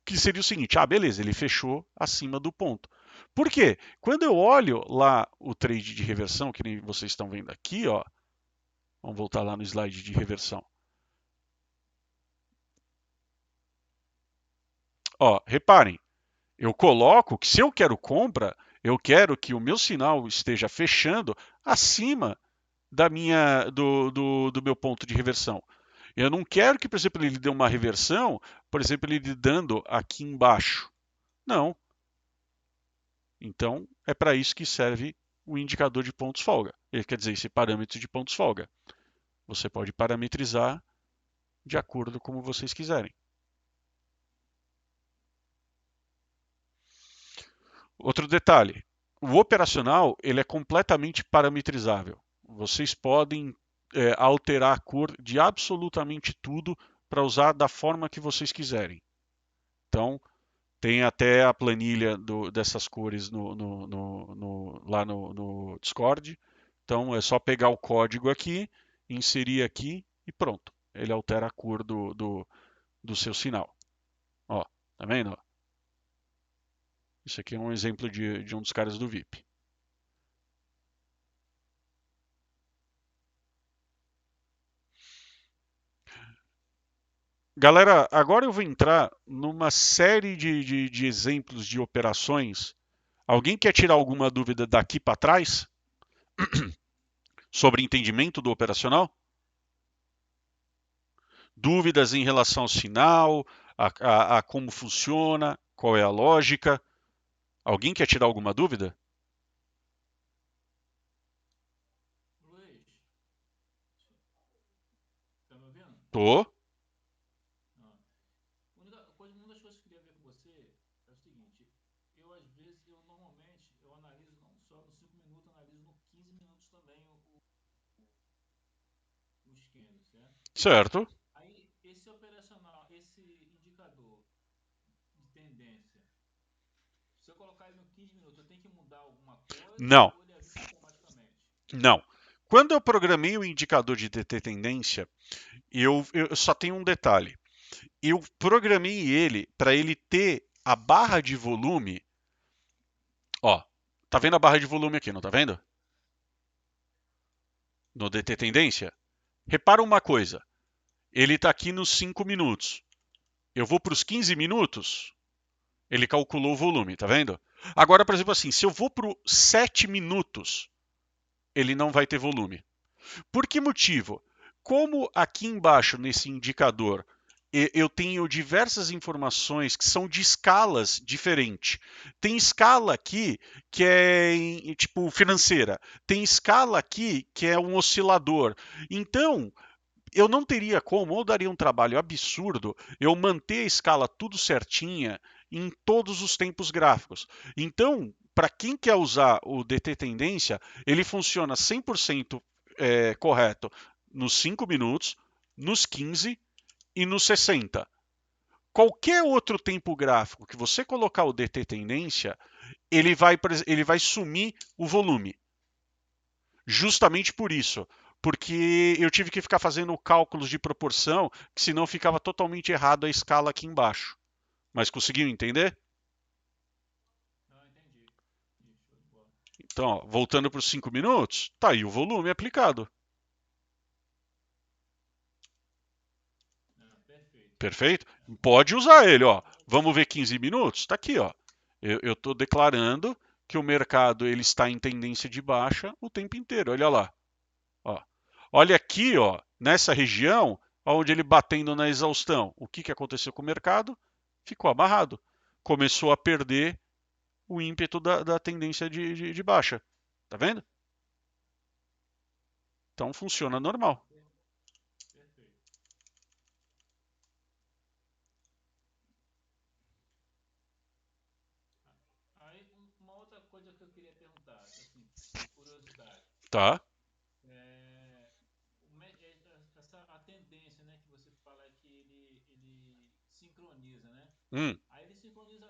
que seria o seguinte: ah, beleza, ele fechou acima do ponto. Por quê? Quando eu olho lá o trade de reversão, que nem vocês estão vendo aqui, ó, vamos voltar lá no slide de reversão. Ó, reparem, eu coloco que se eu quero compra, eu quero que o meu sinal esteja fechando acima do meu ponto de reversão. Eu não quero que, por exemplo, ele dê uma reversão, por exemplo, ele dando aqui embaixo. Não. Então, é para isso que serve o indicador de pontos folga. Ele quer dizer, esse parâmetro de pontos folga. Você pode parametrizar de acordo como vocês quiserem. Outro detalhe, o operacional ele é completamente parametrizável. Vocês podem alterar a cor de absolutamente tudo para usar da forma que vocês quiserem. Então, tem até a planilha dessas cores lá no Discord. Então, é só pegar o código aqui, inserir aqui e pronto. Ele altera a cor do seu sinal. Ó, tá vendo? Isso aqui é um exemplo de um dos caras do VIP. Galera, agora eu vou entrar numa série de exemplos de operações. Alguém quer tirar alguma dúvida daqui para trás sobre entendimento do operacional? Dúvidas em relação ao sinal, a como funciona, qual é a lógica? Alguém quer tirar alguma dúvida? Luiz, tá me ouvindo? Tô. Ah. Uma das coisas que eu queria ver com você é o seguinte, eu às vezes, eu normalmente, eu analiso não só nos 5 minutos, eu analiso no 15 minutos também os candles, certo? Certo. Aí, esse operacional, esse indicador de tendência, se eu colocar ele no 15 minutos, eu tenho que mudar alguma coisa Não, ou ele ajusta automaticamente? não. Quando eu programei o indicador de DT tendência, eu só tenho um detalhe. Eu programei ele para ele ter a barra de volume. Ó, tá vendo a barra de volume aqui, não tá vendo? No DT tendência. Repara uma coisa. Ele está aqui nos 5 minutos. Eu vou para os 15 minutos, ele calculou o volume, tá vendo? Agora, por exemplo, assim, se eu vou para os 7 minutos, ele não vai ter volume. Por que motivo? Como aqui embaixo nesse indicador eu tenho diversas informações que são de escalas diferentes. Tem escala aqui que é tipo financeira, tem escala aqui que é um oscilador. Então, eu não teria como, ou daria um trabalho absurdo, eu manter a escala tudo certinha em todos os tempos gráficos. Então, para quem quer usar o DT tendência, ele funciona 100% correto nos 5 minutos, nos 15 e nos 60. Qualquer outro tempo gráfico que você colocar o DT tendência, ele vai sumir o volume. Justamente por isso. Porque eu tive que ficar fazendo cálculos de proporção, que senão ficava totalmente errado a escala aqui embaixo. Mas conseguiu entender? Não, entendi. Show de bola. Então, ó, voltando para os 5 minutos, tá aí o volume aplicado. Ah, perfeito. Perfeito? Ah, Pode usar ele, ó. então, Vamos ver 15 minutos? Está aqui, ó. Eu estou declarando que o mercado ele está em tendência de baixa o tempo inteiro. Olha lá. Ó. Olha aqui, ó, nessa região, onde ele batendo na exaustão. O que aconteceu com o mercado? Ficou amarrado. Começou a perder o ímpeto da tendência de baixa. Tá vendo? Então funciona normal. perfeito. Aí, uma outra coisa que eu queria perguntar, assim, curiosidade. Tá? É, a tendência, né, que você fala é que ele sincroniza, né? Hum. Aí ele sincroniza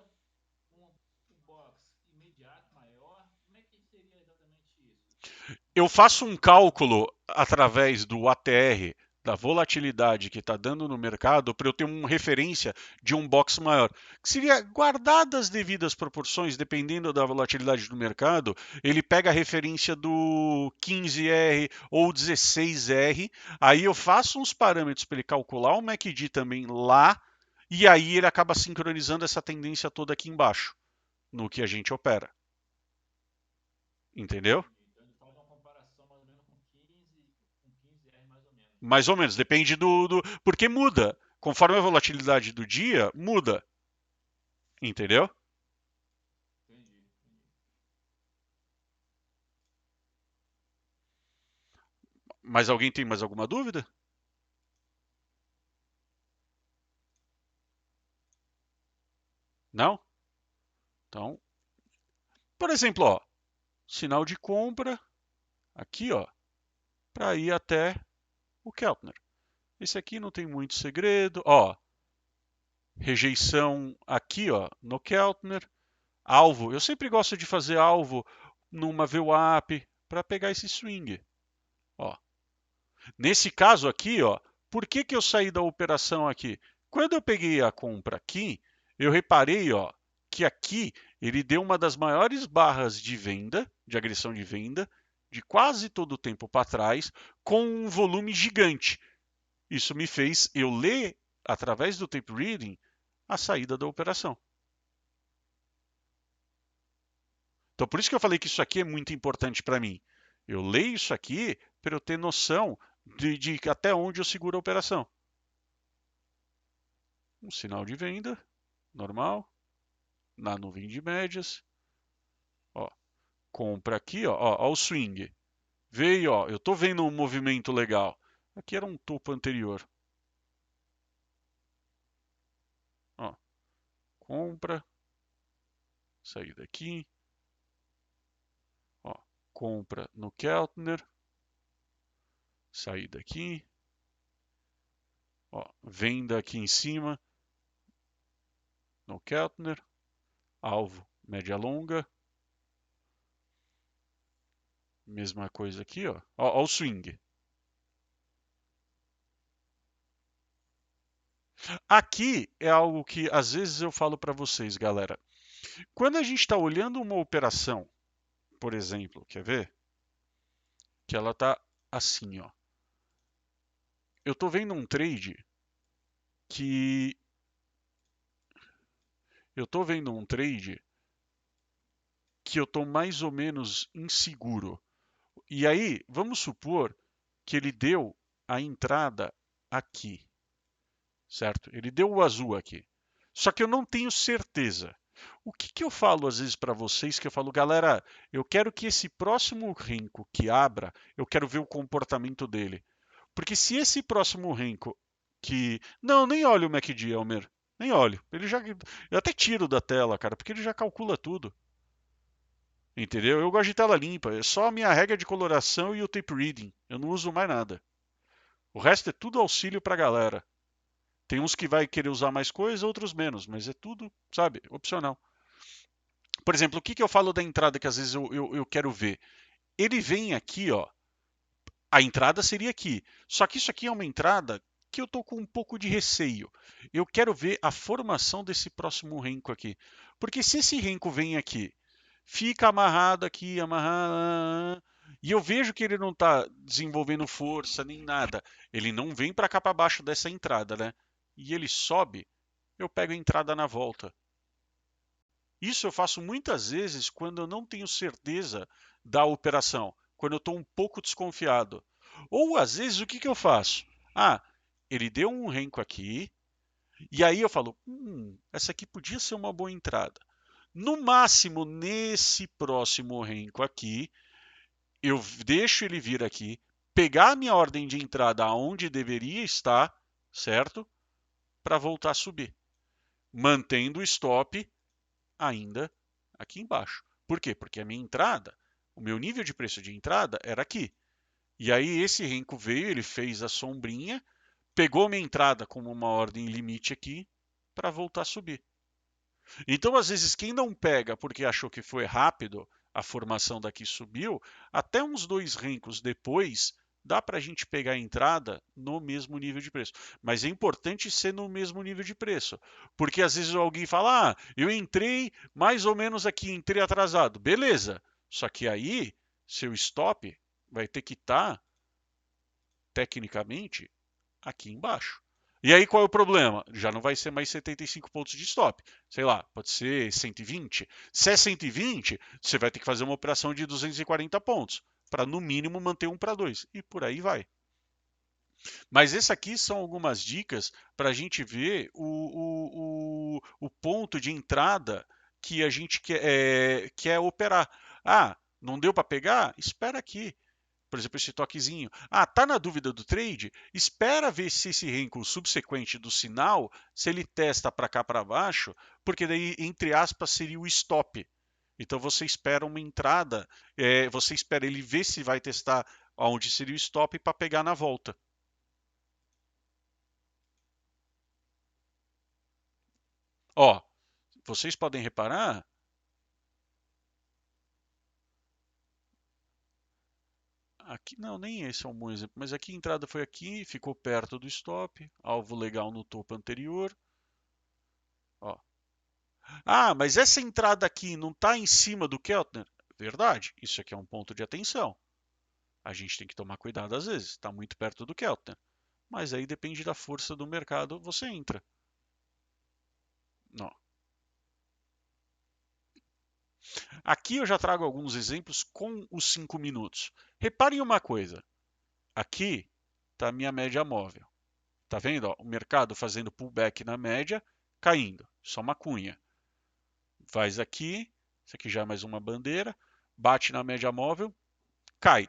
com o box imediato maior. Como é que seria exatamente isso? Eu faço um cálculo através do ATR, da volatilidade que está dando no mercado, para eu ter uma referência de um box maior. Que seria, guardadas as devidas proporções, dependendo da volatilidade do mercado, ele pega a referência do 15R ou 16R, aí eu faço uns parâmetros para ele calcular o MACD também lá, e aí ele acaba sincronizando essa tendência toda aqui embaixo, no que a gente opera. Entendeu? Entendi. Então ele faz uma comparação mais ou menos com 15 R mais ou menos, Mais ou menos, depende porque muda. Conforme a volatilidade do dia, muda. Entendeu? Entendi, entendi. Mas alguém tem mais alguma dúvida? Não? Então, por exemplo, ó, sinal de compra aqui, ó, para ir até o Keltner. Esse aqui não tem muito segredo, ó, rejeição aqui, ó, no Keltner, alvo. Eu sempre gosto de fazer alvo numa VWAP para pegar esse swing, ó. Nesse caso aqui, ó, por que que eu saí da operação aqui? Quando eu peguei a compra aqui, eu reparei, ó, que aqui ele deu uma das maiores barras de venda, de agressão de venda, de quase todo o tempo para trás, com um volume gigante. Isso me fez eu ler, através do tape reading, a saída da operação. Então, por isso que eu falei que isso aqui é muito importante para mim. Eu leio isso aqui para eu ter noção de até onde eu seguro a operação. Um sinal de venda, normal, na nuvem de médias. Ó, compra aqui, ó o swing. Veio, ó, eu estou vendo um movimento legal. Aqui era um topo anterior. Ó, compra, sair daqui. Ó, compra no Keltner, sair daqui. Ó, venda aqui em cima no Keltner, alvo média longa. Mesma coisa aqui, ó. Ó o swing. Aqui é algo que às vezes eu falo para vocês, galera. Quando a gente está olhando uma operação, por exemplo, quer ver? Que ela está assim, ó. Eu estou vendo um trade que eu estou vendo um trade que eu estou mais ou menos inseguro. E aí, vamos supor que ele deu a entrada aqui, certo? Ele deu o azul aqui. Só que eu não tenho certeza. O que, que eu falo às vezes para vocês? Que eu falo, galera, eu quero que esse próximo renco que abra, eu quero ver o comportamento dele. Porque se esse próximo renco que. Não, nem olho o MACD, Elmer. Nem olho. Ele já. Eu até tiro da tela, cara, porque ele já calcula tudo. Entendeu? Eu gosto de tela limpa. É só a minha regra de coloração e o tape reading. Eu não uso mais nada. O resto é tudo auxílio pra galera. Tem uns que vai querer usar mais coisa, outros menos, mas é tudo, sabe, opcional. Por exemplo, o que, que eu falo da entrada que às vezes eu quero ver? Ele vem aqui, ó. A entrada seria aqui. Só que isso aqui é uma entrada que eu tô com um pouco de receio. Eu quero ver a formação desse próximo renco aqui. Porque se esse renco vem aqui, fica amarrado aqui, amarrado, e eu vejo que ele não está desenvolvendo força nem nada. Ele não vem para cá para baixo dessa entrada, né? E ele sobe, eu pego a entrada na volta. Isso eu faço muitas vezes quando eu não tenho certeza da operação, quando eu estou um pouco desconfiado. Ou às vezes o que, que eu faço? Ah, ele deu um renco aqui, e aí eu falo, essa aqui podia ser uma boa entrada. No máximo, nesse próximo renco aqui, eu deixo ele vir aqui, pegar a minha ordem de entrada aonde deveria estar, certo? Para voltar a subir, mantendo o stop ainda aqui embaixo. Por quê? Porque a minha entrada, o meu nível de preço de entrada era aqui. E aí esse renco veio, ele fez a sombrinha, pegou minha entrada como uma ordem limite aqui para voltar a subir. Então, às vezes, quem não pega porque achou que foi rápido, a formação daqui subiu, até uns dois rencos depois, dá para a gente pegar a entrada no mesmo nível de preço. Mas é importante ser no mesmo nível de preço. Porque às vezes alguém fala, eu entrei mais ou menos aqui, entrei atrasado. Beleza. Só que aí, seu stop vai ter que estar, tecnicamente, aqui embaixo. E aí qual é o problema? Já não vai ser mais 75 pontos de stop. Sei lá, pode ser 120. Se é 120, você vai ter que fazer uma operação de 240 pontos para no mínimo manter um para dois. E por aí vai. Mas esse aqui são algumas dicas para a gente ver o ponto de entrada que a gente quer operar. Ah, não deu para pegar? Espera aqui. Por exemplo, esse toquezinho. Ah, tá na dúvida do trade? Espera ver se esse renko subsequente do sinal, se ele testa para cá para baixo, porque daí, entre aspas, seria o stop. Então você espera uma entrada, você espera ele ver se vai testar onde seria o stop para pegar na volta. Ó, vocês podem reparar, aqui não, nem esse é um bom exemplo, mas aqui a entrada foi aqui, ficou perto do stop, alvo legal no topo anterior. Ó. Ah, mas essa entrada aqui não está em cima do Keltner? Verdade, isso aqui é um ponto de atenção. A gente tem que tomar cuidado às vezes, está muito perto do Keltner. Mas aí depende da força do mercado, você entra. Não. Aqui eu já trago alguns exemplos com os 5 minutos. Reparem uma coisa. Aqui está a minha média móvel. Tá vendo? Ó, o mercado fazendo pullback na média, caindo. Só uma cunha. Faz aqui, isso aqui já é mais uma bandeira, bate na média móvel, cai.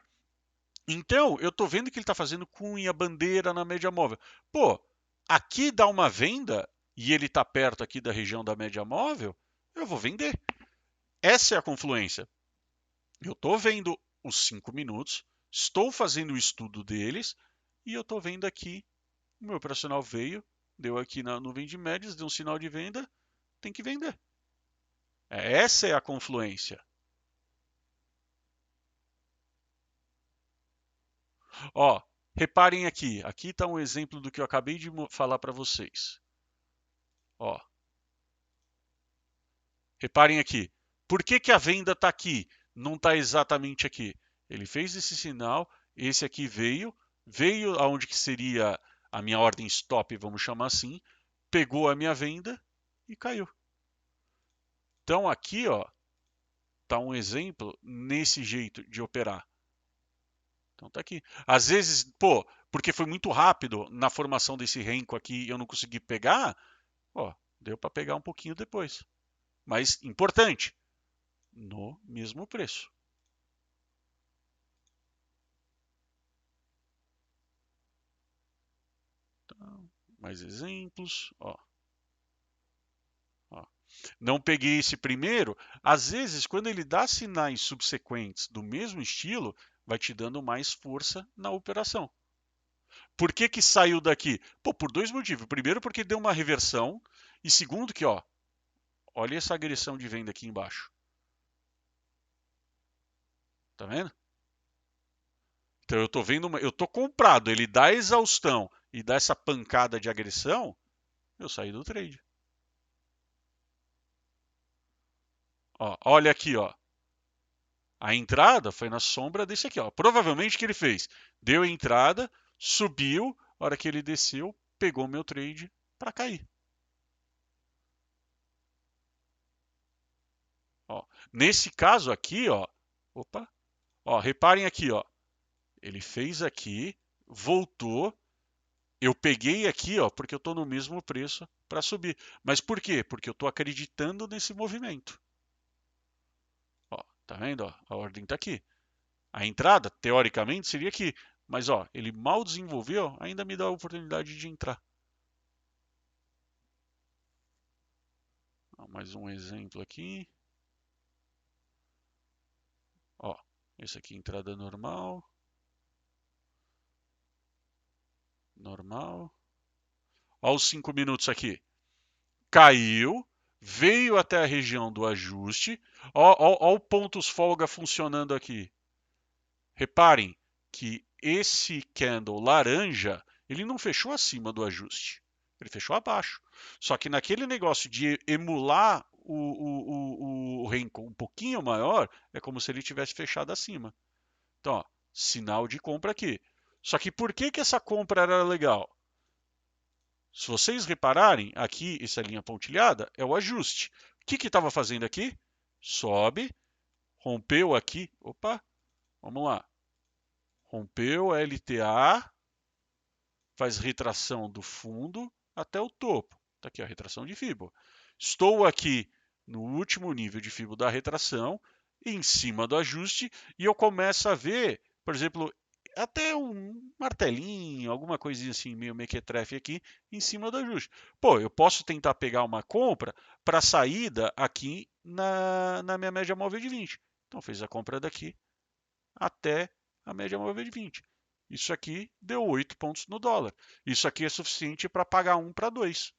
Então, eu estou vendo que ele está fazendo cunha, bandeira na média móvel. Pô, aqui dá uma venda e ele está perto aqui da região da média móvel, eu vou vender. Essa é a confluência. Eu estou vendo os 5 minutos, estou fazendo o estudo deles e eu estou vendo aqui, o meu operacional veio, deu aqui na nuvem de médias, deu um sinal de venda, tem que vender. Essa é a confluência. Ó, reparem aqui, aqui está um exemplo do que eu acabei de falar para vocês. Ó, reparem aqui, por que, que a venda está aqui? Não está exatamente aqui. Ele fez esse sinal, esse aqui veio aonde que seria a minha ordem stop, vamos chamar assim, pegou a minha venda e caiu. Então aqui, ó, tá um exemplo nesse jeito de operar. Então tá aqui. Às vezes, pô, porque foi muito rápido na formação desse renco aqui e eu não consegui pegar, ó, deu para pegar um pouquinho depois. Mas importante, no mesmo preço. Então, mais exemplos, ó. Ó. Não peguei esse primeiro. Às vezes, quando ele dá sinais subsequentes do mesmo estilo, vai te dando mais força na operação. Por que que saiu daqui? Pô, por dois motivos. Primeiro, porque deu uma reversão. E segundo, que ó, olha essa agressão de venda aqui embaixo. Tá vendo? Então eu tô vendo, eu tô comprado. Ele dá exaustão e dá essa pancada de agressão. Eu saí do trade. Ó, olha aqui, ó. A entrada foi na sombra desse aqui, ó. Provavelmente o que ele fez? Deu a entrada, subiu, a hora que ele desceu, pegou meu trade para cair. Ó, nesse caso aqui, ó, opa, ó, reparem aqui, ó. Ele fez aqui, voltou, eu peguei aqui, ó, porque eu estou no mesmo preço para subir. Mas por quê? Porque eu estou acreditando nesse movimento. Ó, tá vendo? Ó, a ordem está aqui. A entrada, teoricamente, seria aqui. Mas ó, ele mal desenvolveu, ainda me dá a oportunidade de entrar. Ó, mais um exemplo aqui. Ó, esse aqui entrada normal. Normal. Ó os 5 minutos aqui. Caiu, veio até a região do ajuste. Ó, o pontos folga funcionando aqui. Reparem que esse candle laranja, ele não fechou acima do ajuste, ele fechou abaixo. Só que naquele negócio de emular o Renko um pouquinho maior, é como se ele tivesse fechado acima. Então, ó, sinal de compra aqui. Só que por que, que essa compra era legal? Se vocês repararem, aqui, essa linha pontilhada é o ajuste. O que estava fazendo aqui? Sobe, rompeu aqui. Opa, vamos lá. Rompeu a LTA, faz retração do fundo até o topo. Está aqui a retração de Fibo. Estou aqui no último nível de Fibo da retração, em cima do ajuste, e eu começo a ver, por exemplo, até um martelinho, alguma coisinha assim, meio mequetrefe aqui, em cima do ajuste. Pô, eu posso tentar pegar uma compra para saída aqui na minha média móvel de 20. Então, fez a compra daqui até a média móvel de 20. Isso aqui deu 8 pontos no dólar. Isso aqui é suficiente para pagar 1 para 2.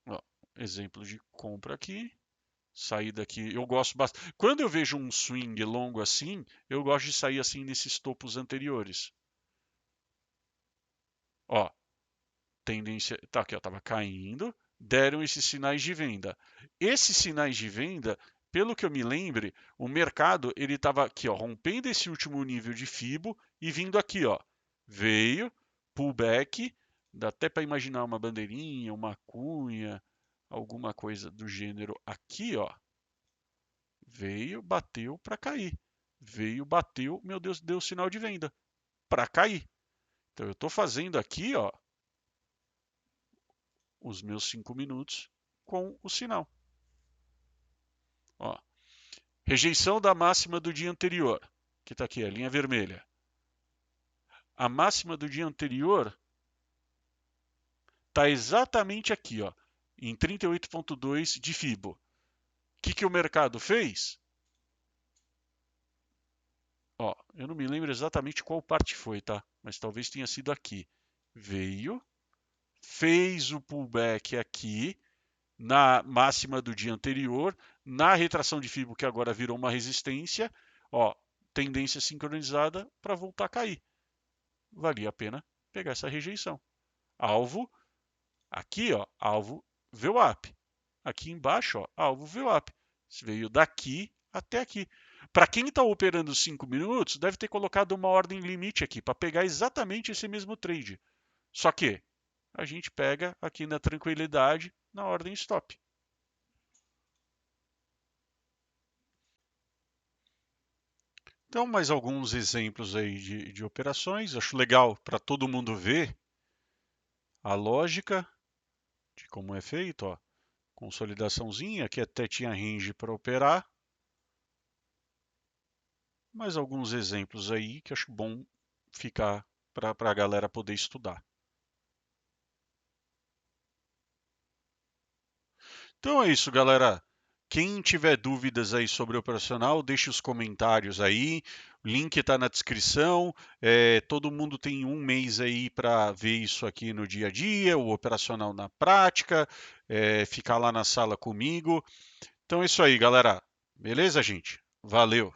Ó, exemplo de compra aqui. Sair daqui, eu gosto bastante. Quando eu vejo um swing longo assim, eu gosto de sair assim nesses topos anteriores. Ó, tendência, tá aqui, ó, tava caindo, deram esses sinais de venda. Esses sinais de venda, pelo que eu me lembre, o mercado ele estava aqui, ó, rompendo esse último nível de Fibo e vindo aqui, ó, veio, pullback, dá até para imaginar uma bandeirinha, uma cunha, alguma coisa do gênero aqui, ó, veio, bateu para cair, veio, bateu, meu Deus, deu sinal de venda para cair. Então eu estou fazendo aqui, ó, os meus 5 minutos com o sinal. Ó, rejeição da máxima do dia anterior, que está aqui, a linha vermelha. A máxima do dia anterior está exatamente aqui, ó, em 38,2 de Fibo. O que o mercado fez? Ó, eu não me lembro exatamente qual parte foi, tá? Mas talvez tenha sido aqui. Veio, fez o pullback aqui, na máxima do dia anterior, na retração de Fibo, que agora virou uma resistência, ó, tendência sincronizada para voltar a cair. Valia a pena pegar essa rejeição. Alvo, aqui, ó, alvo VWAP. Aqui embaixo, ó, alvo VWAP. Veio daqui até aqui. Para quem está operando 5 minutos, deve ter colocado uma ordem limite aqui para pegar exatamente esse mesmo trade. Só que a gente pega aqui na tranquilidade na ordem stop. Então, mais alguns exemplos aí de operações. Acho legal para todo mundo ver a lógica de como é feito. Ó. Consolidaçãozinha, aqui até tinha range para operar. Mais alguns exemplos aí que acho bom ficar para a galera poder estudar. Então é isso, galera. Quem tiver dúvidas aí sobre o operacional, deixe os comentários aí. O link está na descrição. Todo mundo tem um mês aí para ver isso aqui no dia a dia, o operacional na prática, ficar lá na sala comigo. Então é isso aí, galera. Beleza, gente? Valeu!